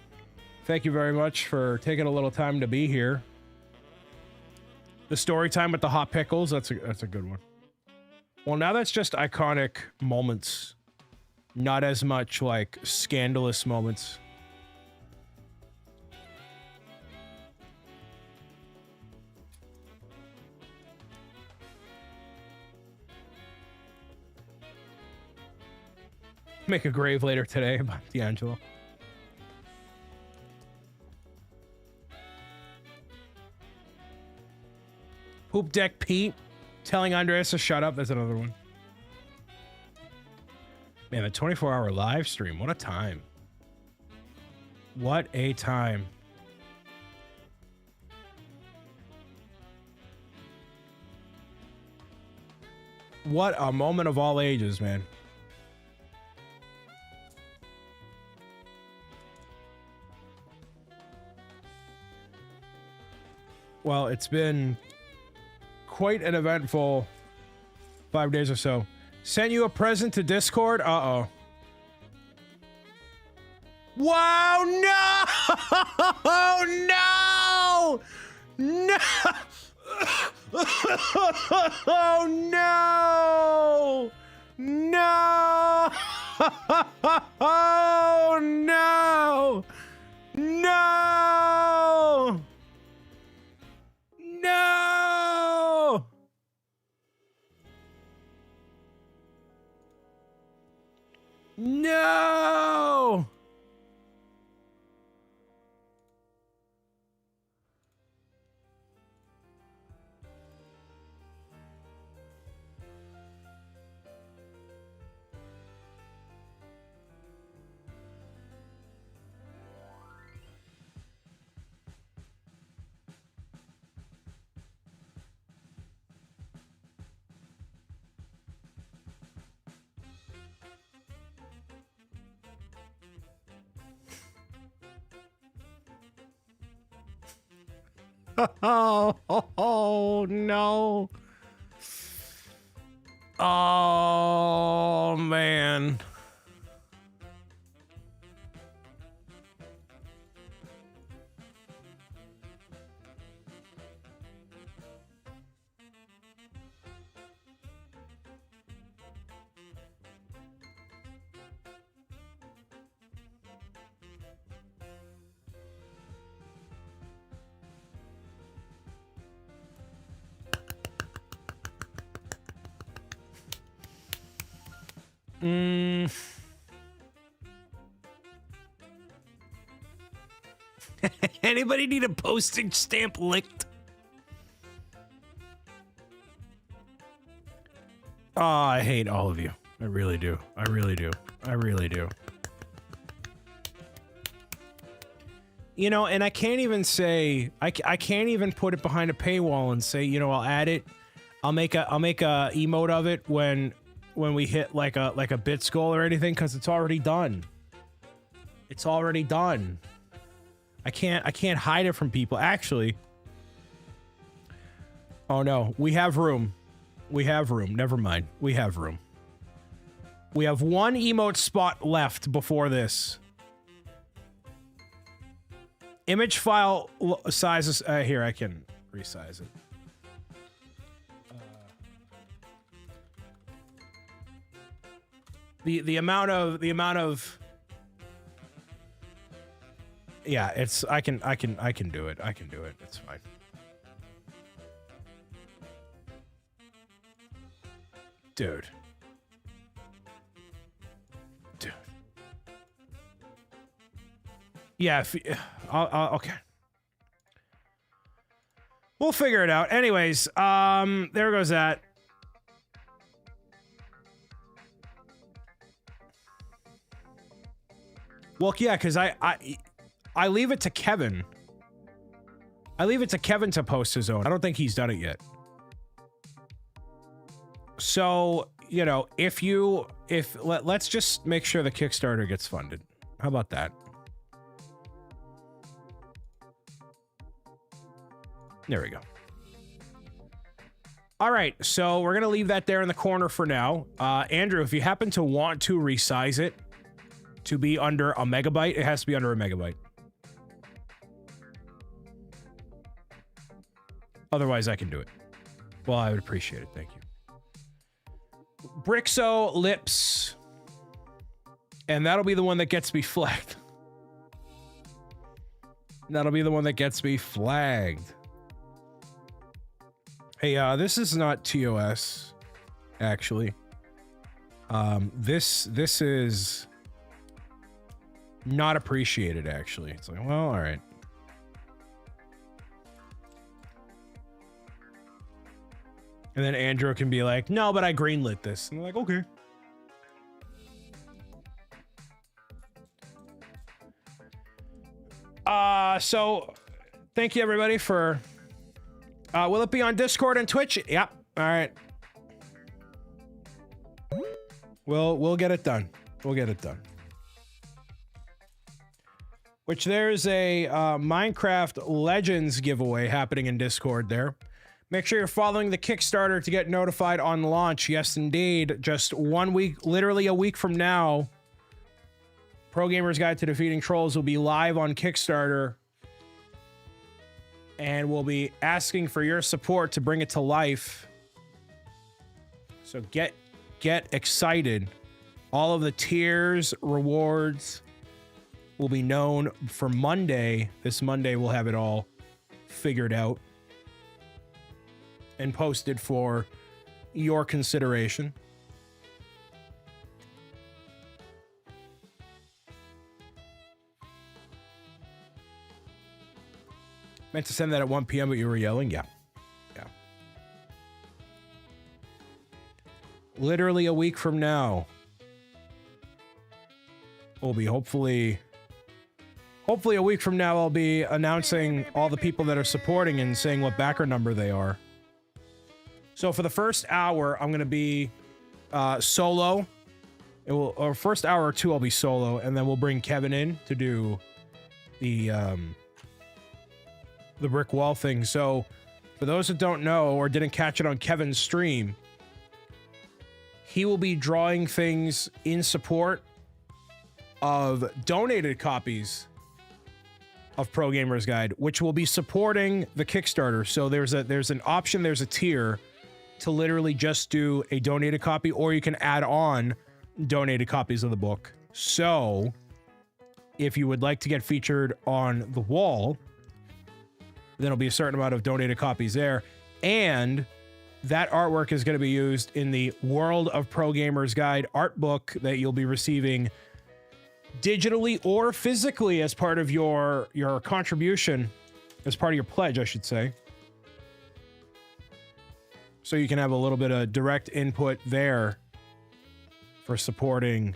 thank you very much for taking a little time to be here. The story time with the hot pickles, that's a good one. Well, now that's just iconic moments, not as much like scandalous moments. Make a grave later today about D'Angelo. Poop Deck Pete telling Andreas to shut up. That's another one. Man, the 24-hour live stream. What a time. What a time. What a moment of all ages, man. Well, it's been quite an eventful 5 days or so. Sent you a present to Discord? Uh-oh. Wow, no! No! No! Oh, no! No! Oh, no! No! No! No! Oh, no. Oh, man. Anybody need a postage stamp licked? Oh, I hate all of you. I really do. I really do. I really do. You know, and I can't even say I can't even put it behind a paywall and say, you know, I'll add it. I'll make a emote of it when we hit like a bits goal or anything, because it's already done. It's already done. I can't hide it from people. Actually, oh no, we have room. We have room. Never mind. We have room. We have one emote spot left before this. Image file sizes. Here, I can resize it. The amount of. Yeah, it's I can do it. I can do it. It's fine. Dude. Yeah, if, okay. We'll figure it out. Anyways, there goes that. Well, yeah, because I leave it to Kevin. I leave it to Kevin to post his own. I don't think he's done it yet. So, you know, let's just make sure the Kickstarter gets funded. How about that? There we go. All right, so we're going to leave that there in the corner for now. Andrew, if you happen to want to resize it to be under a megabyte, it has to be under a megabyte. Otherwise, I can do it. Well, I would appreciate it. Thank you. Brixo Lips. And that'll be the one that gets me flagged. That'll be the one that gets me flagged. Hey, this is not TOS, actually. This is not appreciated, actually. It's like, well, all right. And then Andrew can be like, no, but I greenlit this. And I'm like, okay. So thank you everybody for, will it be on Discord and Twitch? Yep. All right. We'll get it done. We'll get it done. Which there's a Minecraft Legends giveaway happening in Discord there. Make sure you're following the Kickstarter to get notified on launch. Yes, indeed. Just 1 week, literally a week from now, Pro Gamer's Guide to Defeating Trolls will be live on Kickstarter. And we'll be asking for your support to bring it to life. So get excited. All of the tiers, rewards will be known for Monday. This Monday we'll have it all figured out and posted for your consideration. Meant to send that at 1 p.m., but you were yelling? Yeah. Yeah. Literally a week from now, we'll be hopefully a week from now, I'll be announcing all the people that are supporting and saying what backer number they are. So for the first hour, I'm going to be solo. Or first hour or two, I'll be solo, and then we'll bring Kevin in to do the brick wall thing. So for those that don't know or didn't catch it on Kevin's stream, he will be drawing things in support of donated copies of Pro Gamer's Guide, which will be supporting the Kickstarter. So there's an option, there's a tier to literally just do a donated copy, or you can add on donated copies of the book. So if you would like to get featured on the wall, then there'll be a certain amount of donated copies there. And that artwork is going to be used in the World of Pro Gamers Guide art book that you'll be receiving digitally or physically as part of your contribution, as part of your pledge, I should say. So you can have a little bit of direct input there for supporting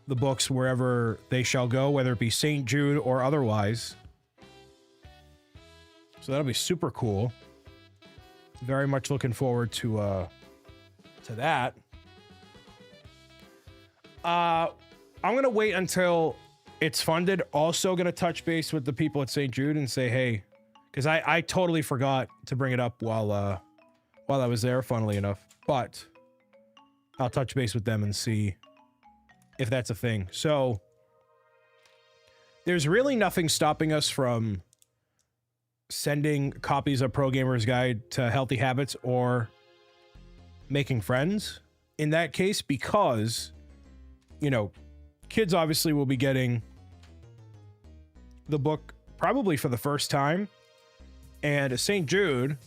the books wherever they shall go, whether it be St. Jude or otherwise. So that'll be super cool. Very much looking forward to that. I'm going to wait until it's funded. Also going to touch base with the people at St. Jude and say, hey, because I totally forgot to bring it up while I was there, funnily enough. But I'll touch base with them and see if that's a thing. So there's really nothing stopping us from sending copies of Pro Gamer's Guide to Healthy Habits or making friends in that case, because, you know, kids obviously will be getting the book probably for the first time, and St. Jude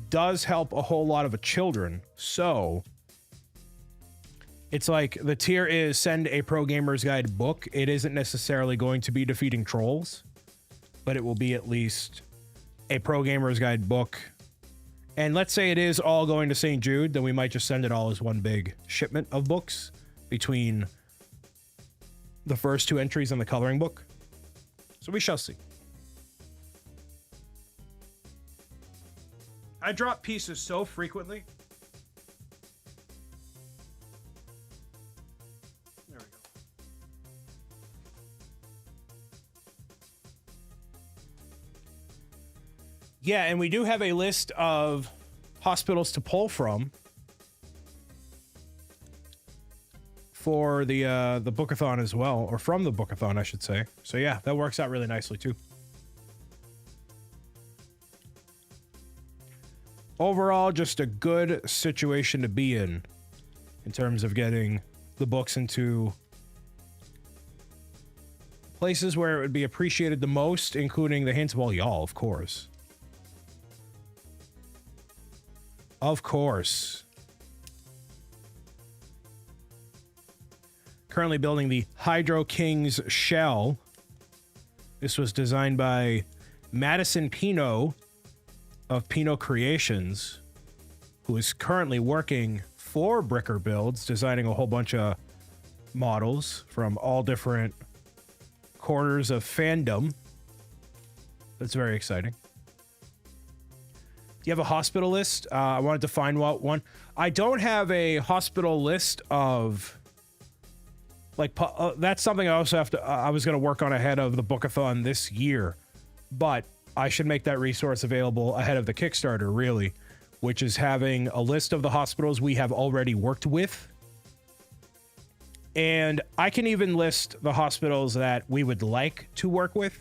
does help a whole lot of children. So it's like the tier is send a Pro Gamer's Guide book. It isn't necessarily going to be defeating trolls, but it will be at least a Pro Gamer's Guide book. And let's say it is all going to St. Jude, then we might just send it all as one big shipment of books between the first two entries in the coloring book. So we shall see. I drop pieces so frequently. There we go. Yeah, and we do have a list of hospitals to pull from for the bookathon as well, or from the bookathon, I should say. So yeah, that works out really nicely too. Overall, just a good situation to be in terms of getting the books into places where it would be appreciated the most, including the hands of all y'all, of course. Of course. Currently building the Hydro King's shell. This was designed by Madison Pino of Pino Creations, who is currently working for Bricker Builds, designing a whole bunch of models from all different corners of fandom. That's very exciting. Do you have a hospital list? I wanted to find one. I don't have a hospital list of, like, that's something I also have to, I was going to work on ahead of the bookathon this year, but I should make that resource available ahead of the Kickstarter, really, which is having a list of the hospitals we have already worked with. And I can even list the hospitals that we would like to work with,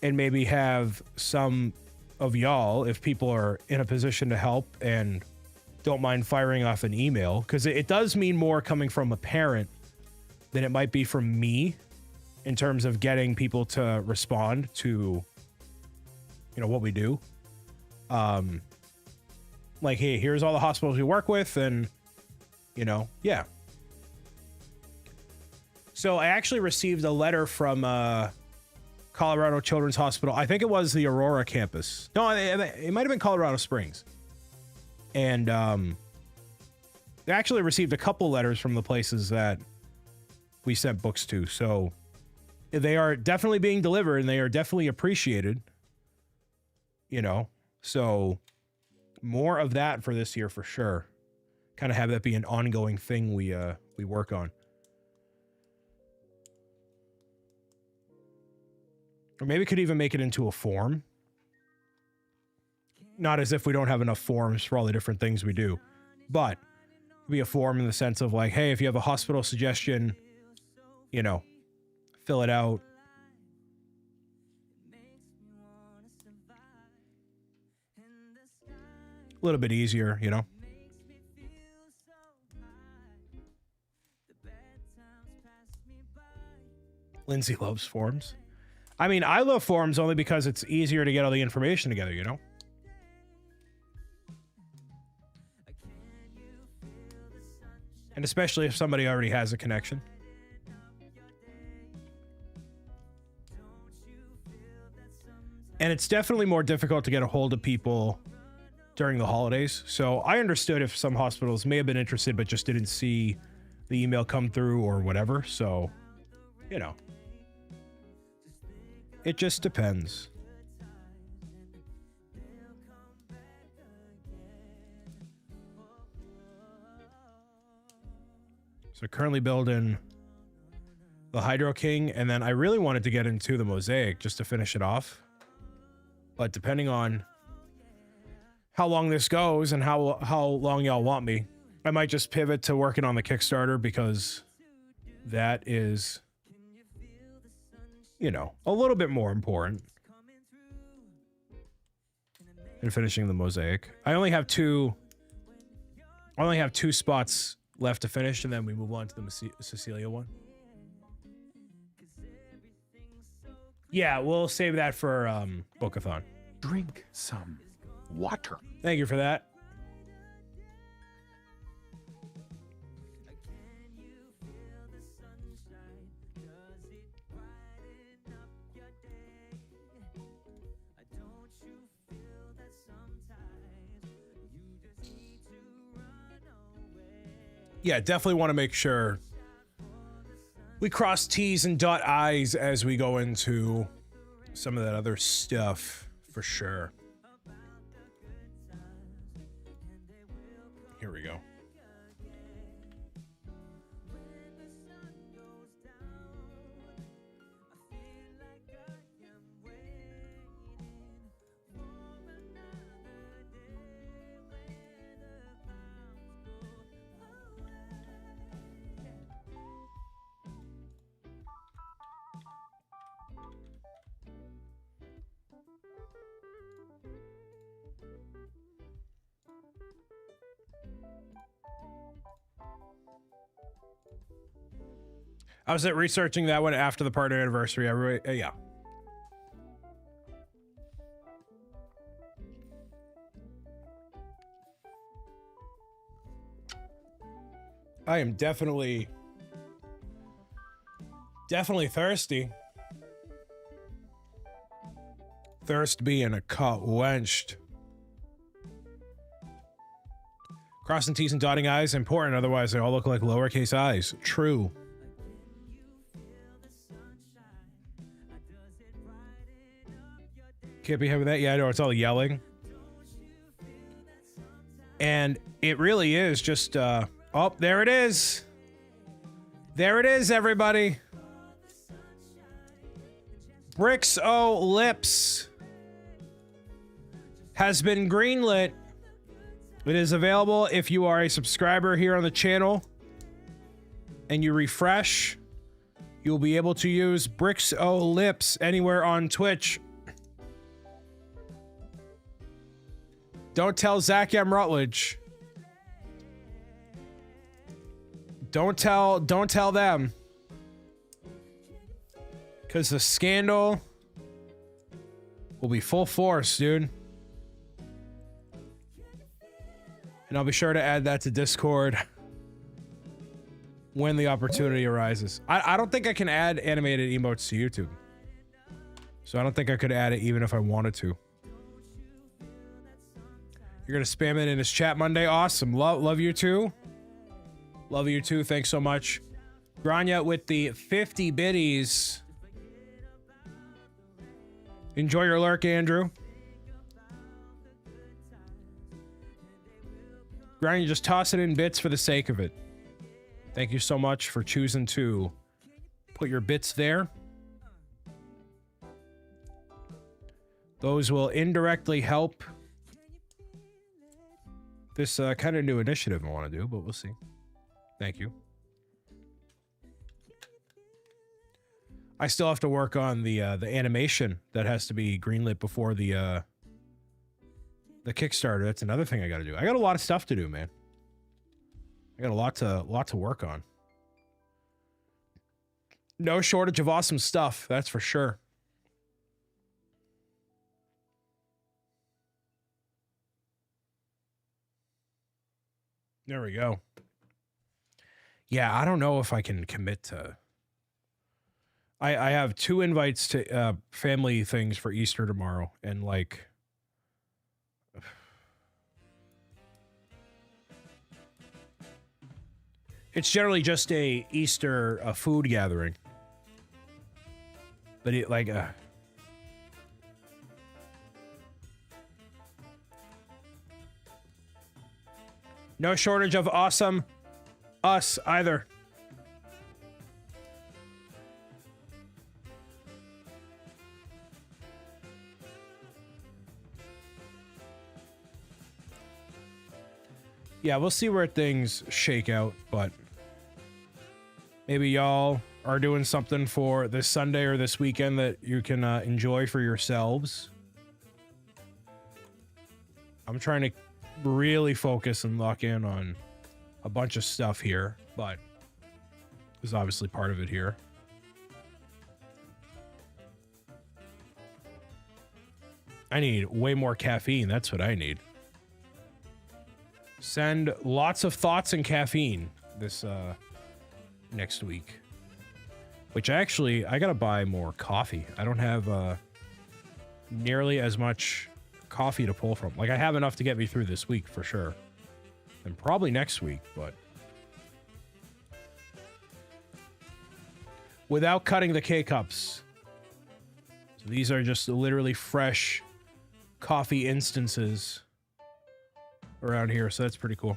and maybe have some of y'all, if people are in a position to help and don't mind firing off an email, because it does mean more coming from a parent than it might be from me in terms of getting people to respond to, you know, what we do. Like, hey, here's all the hospitals we work with, and, you know, yeah. So I actually received a letter from Colorado Children's Hospital. I think it was the Aurora campus. No, it might have been Colorado Springs. And they actually received a couple letters from the places that we sent books to. So they are definitely being delivered and they are definitely appreciated. You know, so more of that for this year for sure. Kind of have that be an ongoing thing we work on. Or maybe could even make it into a form. Not as if we don't have enough forms for all the different things we do, but be a form in the sense of like, hey, if you have a hospital suggestion, you know, fill it out. A little bit easier, you know. Lindsay loves forms. I mean, I love forms only because it's easier to get all the information together, you know? And especially if somebody already has a connection. And it's definitely more difficult to get a hold of people during the holidays. So I understood if some hospitals may have been interested but just didn't see the email come through or whatever. So, you know. It just depends. So currently building the Hydro King, and then I really wanted to get into the Mosaic just to finish it off. But depending on how long this goes and how long y'all want me, I might just pivot to working on the Kickstarter because that is, you know, a little bit more important than finishing the Mosaic. I only have two spots left to finish, and then we move on to the Cecilia one. Yeah, we'll save that for Bookathon. Drink some water. Thank you for that. Yeah, definitely want to make sure we cross T's and dot I's as we go into some of that other stuff, for sure. Here we go. I was researching that one after the partner anniversary. Yeah. I am definitely thirsty. Thirst being a quenched. Crossing T's and dotting I's important, otherwise they all look like lowercase i's. True. Can't be happy with that. Yeah, I know, it's all yelling. And it really is just, oh, there it is. There it is, everybody. Bricks O Lips has been greenlit. It is available if you are a subscriber here on the channel and you refresh. You'll be able to use Bricks O Lips anywhere on Twitch. Don't tell Zach M. Rutledge. Don't tell them. Because the scandal will be full force, dude. And I'll be sure to add that to Discord. when the opportunity arises. I don't think I can add animated emotes to YouTube. So I don't think I could add it even if I wanted to. You're gonna spam it in his chat Monday. Awesome. Love you too. Love you too. Thanks so much. Grania with the 50 biddies. Enjoy your lurk, Andrew. Grania, just toss it in bits for the sake of it. Thank you so much for choosing to put your bits there. Those will indirectly help this kind of new initiative I want to do, but we'll see. Thank you. I still have to work on the animation that has to be greenlit before the Kickstarter. That's another thing I got to do. I got a lot of stuff to do, man. I got a lot to work on. No shortage of awesome stuff, that's for sure. There we go. Yeah, I don't know if I can commit to... I have 2 invites to family things for Easter tomorrow, and like... It's generally just a Easter food gathering. But it like... No shortage of awesome us either. Yeah, we'll see where things shake out, but maybe y'all are doing something for this Sunday or this weekend that you can enjoy for yourselves. I'm trying to really focus and lock in on a bunch of stuff here, but there's obviously part of it here. I need way more caffeine. That's what I need. Send lots of thoughts and caffeine this next week. Which actually, I gotta buy more coffee. I don't have nearly as much coffee to pull from. Like, I have enough to get me through this week for sure. And probably next week, but without cutting the K-cups. So these are just literally fresh coffee instances around here, so that's pretty cool.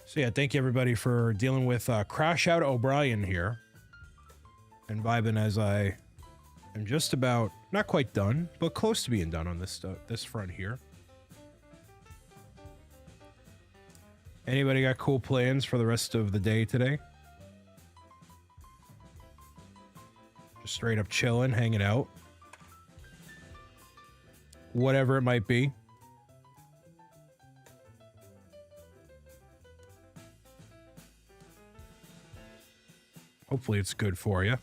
So yeah, thank you everybody for dealing with Crash Out O'Brien here. And vibing as I am just about, not quite done, but close to being done on this front here. Anybody got cool plans for the rest of the day today? Just straight up chilling, hanging out. Whatever it might be. Hopefully it's good for you.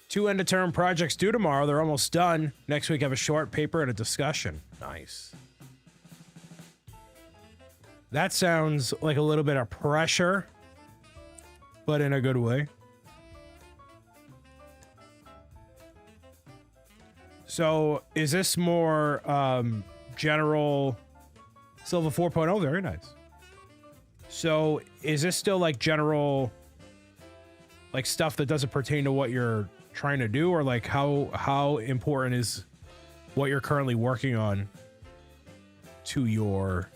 Two end-of-term projects due tomorrow. They're almost done. Next week I have a short paper and a discussion. Nice. That sounds like a little bit of pressure, but in a good way. So, is this more general Silva 4.0? Very nice. So, is this still like general, like stuff that doesn't pertain to what you're trying to do, or like how important is what you're currently working on to your...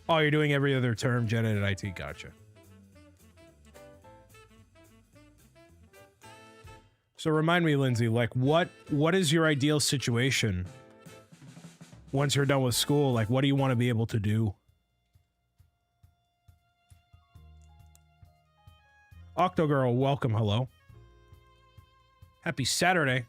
Oh, you're doing every other term, Gen Ed and IT. Gotcha. So remind me, Lindsay, like what is your ideal situation once you're done with school? Like, what do you want to be able to do? Octogirl, welcome. Hello. Happy Saturday.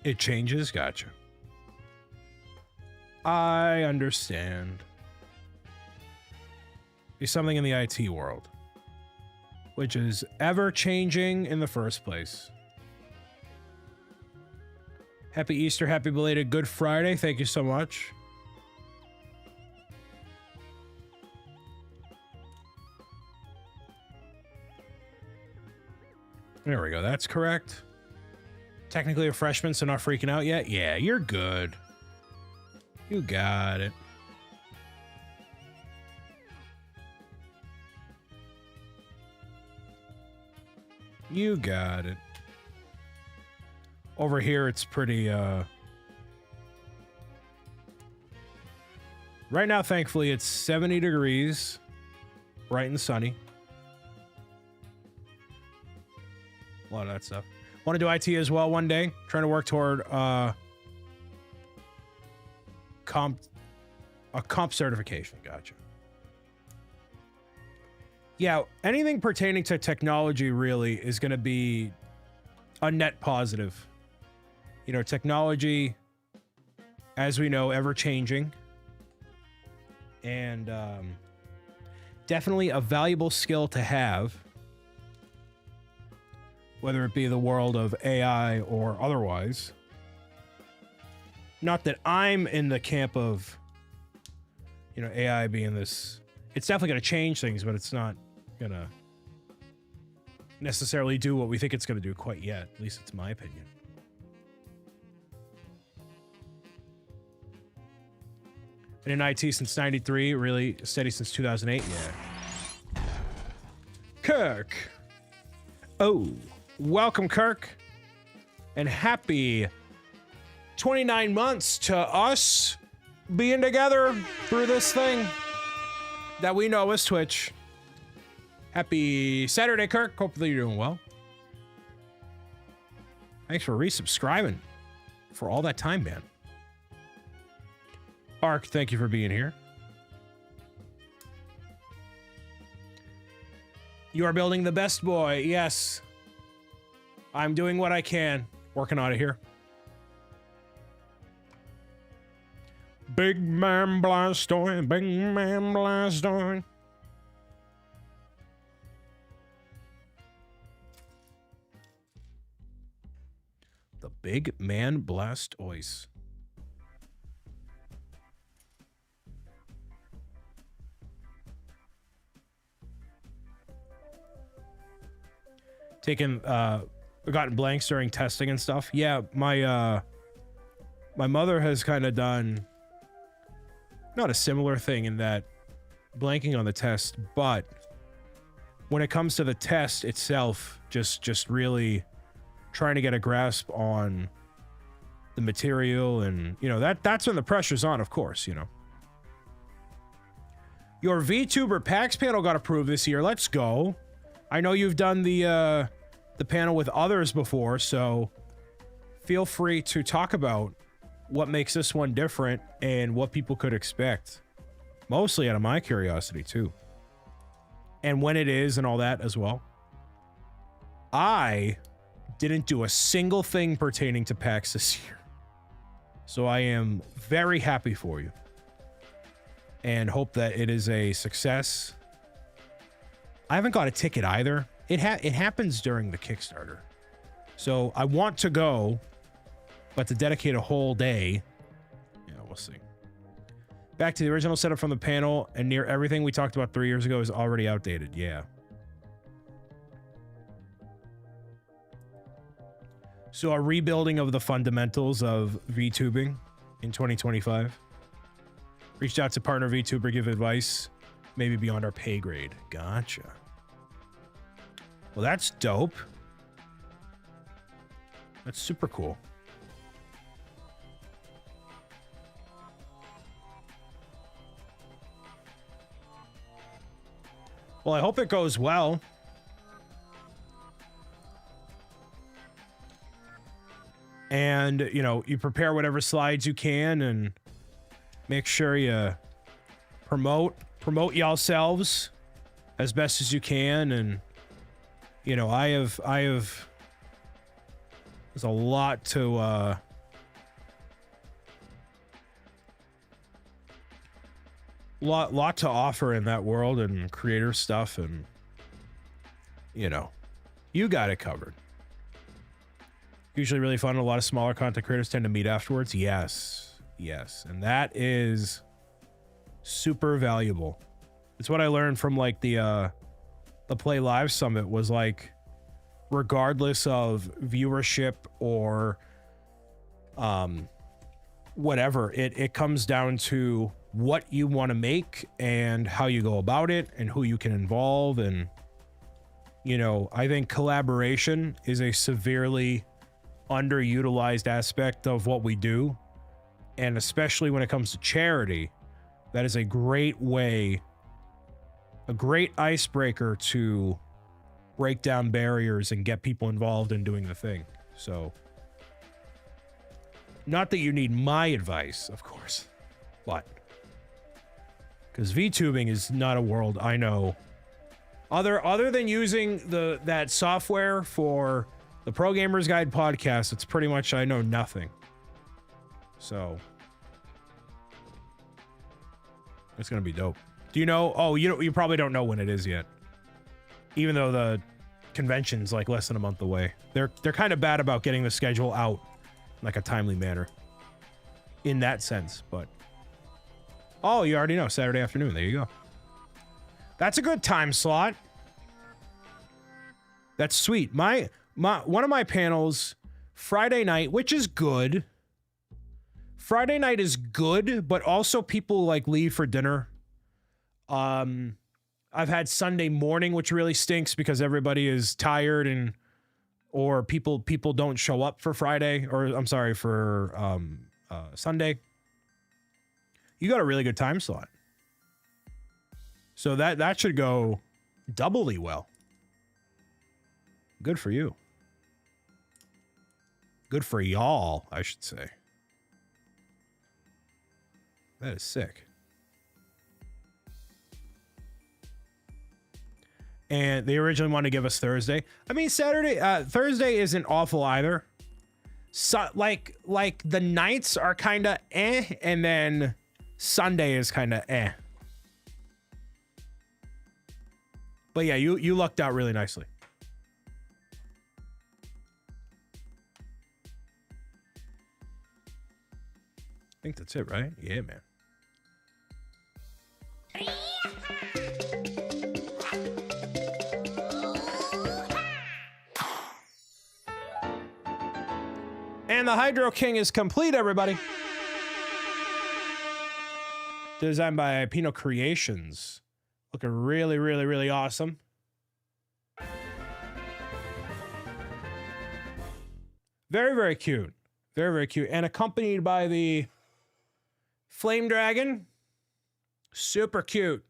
It changes? Gotcha. I understand. Be something in the IT world, which is ever changing in the first place. Happy Easter, happy belated Good Friday. Thank you so much. There we go. That's correct. Technically a freshman, so not freaking out yet. Yeah, you're good. You got it. You got it. Over here, it's pretty, right now, thankfully, it's 70 degrees. Bright and sunny. A lot of that stuff. Want to do IT as well one day. Trying to work toward, a comp certification. Gotcha. Yeah, anything pertaining to technology really is going to be a net positive. You know, technology, as we know, ever changing. And definitely a valuable skill to have, whether it be the world of AI or otherwise. Not that I'm in the camp of, you know, AI being this... It's definitely going to change things, but it's not going to necessarily do what we think it's going to do quite yet. At least it's my opinion. Been in IT since 93, really steady since 2008, yeah. Kirk! Oh, welcome, Kirk. And happy 29 months to us being together through this thing that we know as Twitch. Happy Saturday, Kirk. Hopefully you're doing well. Thanks for resubscribing for all that time, man. Ark, thank you for being here. You are building the best boy. Yes. I'm doing what I can. Working on it here. Big man Blastoise. Big man Blastoise. The Big Man Blastoise. Gotten blanks during testing and stuff. Yeah, my mother has kind of done not a similar thing in that blanking on the test, but when it comes to the test itself, just really trying to get a grasp on the material, and you know that's when the pressure's on, of course, you know. Your VTuber PAX panel got approved this year. Let's go. I know you've done the panel with others before, so feel free to talk about what makes this one different and what people could expect. Mostly out of my curiosity, too. And when it is and all that as well. I didn't do a single thing pertaining to PAX this year. So I am very happy for you. And hope that it is a success. I haven't got a ticket either. It happens during the Kickstarter. So I want to go, but to dedicate a whole day, yeah, we'll see. Back to the original setup from the panel, and near everything we talked about 3 years ago is already outdated. Yeah. So a rebuilding of the fundamentals of VTubing in 2025. Reached out to partner VTuber, give advice, maybe beyond our pay grade. Gotcha. Well, that's dope. That's super cool. Well, I hope it goes well. And, you know, you prepare whatever slides you can and make sure you promote yourselves as best as you can. And, you know, I have there's a lot to lot to offer in that world and creator stuff, and you know, you got it covered. Usually really fun. A lot of smaller content creators tend to meet afterwards. Yes, and that is super valuable. It's what I learned from like the Play Live Summit, was like, regardless of viewership or whatever, it comes down to what you want to make and how you go about it and who you can involve. And you know, I think collaboration is a severely underutilized aspect of what we do, and especially when it comes to charity, that is a great way, a great icebreaker to break down barriers and get people involved in doing the thing. So, not that you need my advice, of course, but because VTubing is not a world I know other than using that software for the Pro Gamers Guide podcast. It's pretty much, I know nothing. So it's gonna be dope. Do you know? Oh, you probably don't know when it is yet, even though the convention's like less than a month away. They're kind of bad about getting the schedule out in like a timely manner in that sense. But oh, you already know, Saturday afternoon. There you go. That's a good time slot. That's sweet. My one of my panels Friday night, which is good. Friday night is good, but also people like leave for dinner. I've had Sunday morning, which really stinks because everybody is tired, and or people don't show up for Friday, or I'm sorry, for Sunday. You got a really good time slot. So that should go doubly well. Good for you. Good for y'all, I should say. That is sick. And they originally wanted to give us Thursday. I mean, Thursday isn't awful either. So like the nights are kind of and then Sunday is kind of But yeah, you lucked out really nicely. I think that's it, right? Yeah, man. And the Hydro King is complete, everybody. Designed by Pino Creations. Looking really, really, really awesome. Very, very cute. Very, very cute. And accompanied by the Flame Dragon. Super cute.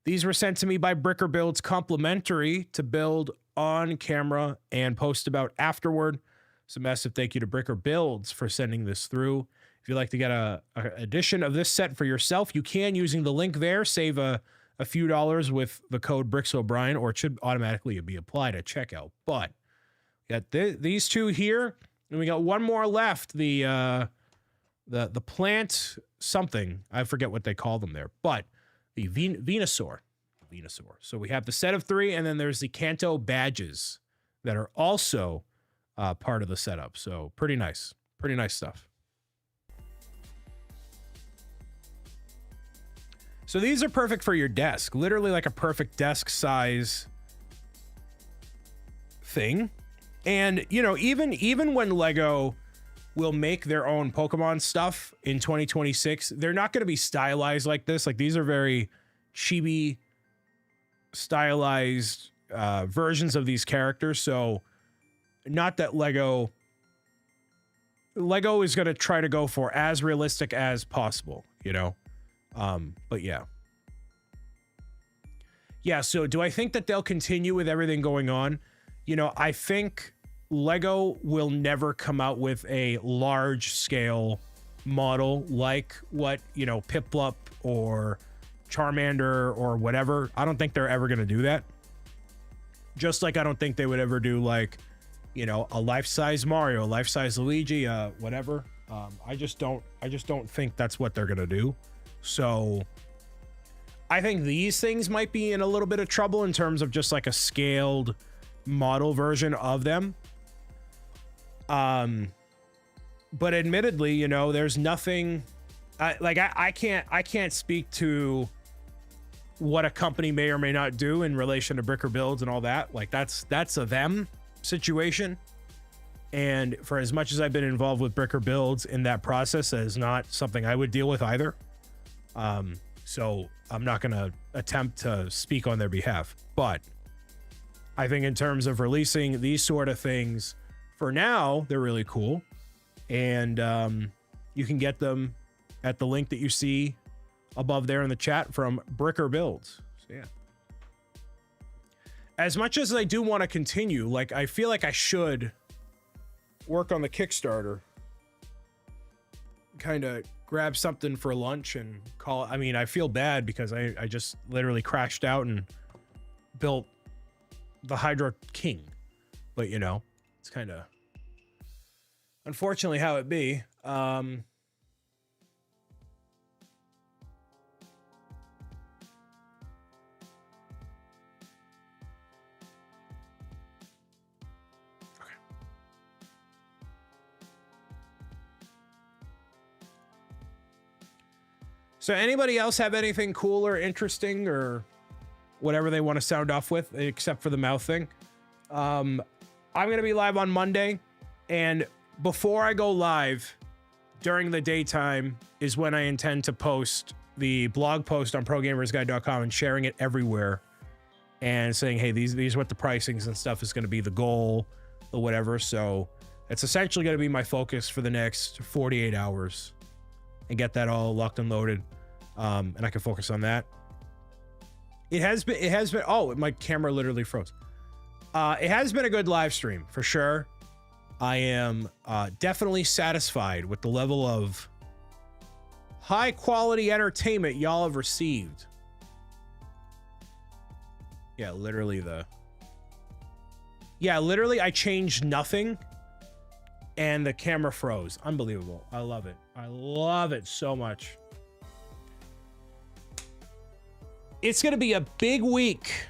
These were sent to me by Bricker Builds, complimentary to build on camera and post about afterward. So massive thank you to Bricker Builds for sending this through. If you'd like to get a edition of this set for yourself, you can using the link there. Save a few dollars with the code BricksO'Brien, or it should automatically be applied at checkout. But we got these two here, and we got one more left. The plant something, I forget what they call them there, but the Venusaur. So we have the set of 3, and then there's the Kanto badges that are also part of the setup. So pretty nice stuff. So these are perfect for your desk, literally like a perfect desk size thing. And you know, even when Lego will make their own Pokemon stuff in 2026, they're not going to be stylized like this. Like, these are very chibi stylized versions of these characters. So not that Lego is going to try to go for as realistic as possible, you know? But yeah. So do I think that they'll continue with everything going on? You know, I think Lego will never come out with a large scale model like what, you know, Piplup or Charmander or whatever. I don't think they're ever going to do that. Just like I don't think they would ever do, like, you know, a life-size Mario, life-size Luigi, whatever. I just don't think that's what they're going to do. So I think these things might be in a little bit of trouble in terms of just like a scaled model version of them. But admittedly, you know, there's nothing I can't speak to what a company may or may not do in relation to Bricker Builds and all that. Like that's a them situation. And for as much as I've been involved with Bricker Builds in that process, that is not something I would deal with either. So I'm not going to attempt to speak on their behalf. But I think in terms of releasing these sort of things, for now, they're really cool. And you can get them at the link that you see above there in the chat from Bricker Builds. So yeah. As much as I do want to continue, like I feel like I should work on the Kickstarter, kind of grab something for lunch and call. I mean, I feel bad because I just literally crashed out and built the Hydro King, but you know, it's kind of unfortunately how it be. So anybody else have anything cool or interesting or whatever they want to sound off with, except for the mouth thing? I'm going to be live on Monday. And before I go live, during the daytime is when I intend to post the blog post on ProGamersGuide.com and sharing it everywhere and saying, hey, these are what the pricings and stuff is going to be, the goal or whatever. So it's essentially going to be my focus for the next 48 hours. And get that all locked and loaded, and I can focus on that. It has been. Oh, my camera literally froze. It has been a good live stream for sure. I am definitely satisfied with the level of high quality entertainment y'all have received. Yeah, literally I changed nothing. And the camera froze. Unbelievable. I love it. I love it so much. It's going to be a big week.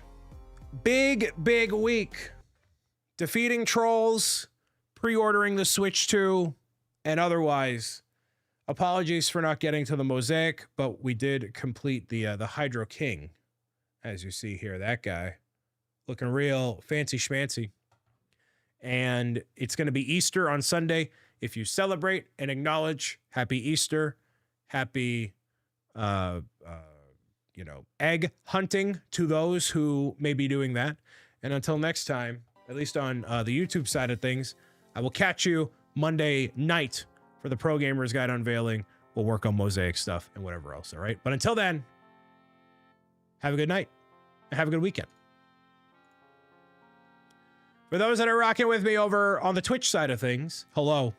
Big week. Defeating trolls, pre-ordering the Switch 2, and otherwise. Apologies for not getting to the Mosaic, but we did complete the Hydro King. As you see here, that guy. Looking real fancy schmancy. And it's going to be Easter on Sunday. If you celebrate and acknowledge, happy Easter, happy, egg hunting to those who may be doing that. And until next time, at least on the YouTube side of things, I will catch you Monday night for the Pro Gamers Guide unveiling. We'll work on Mosaic stuff and whatever else. All right. But until then, have a good night and have a good weekend. For those that are rocking with me over on the Twitch side of things, hello.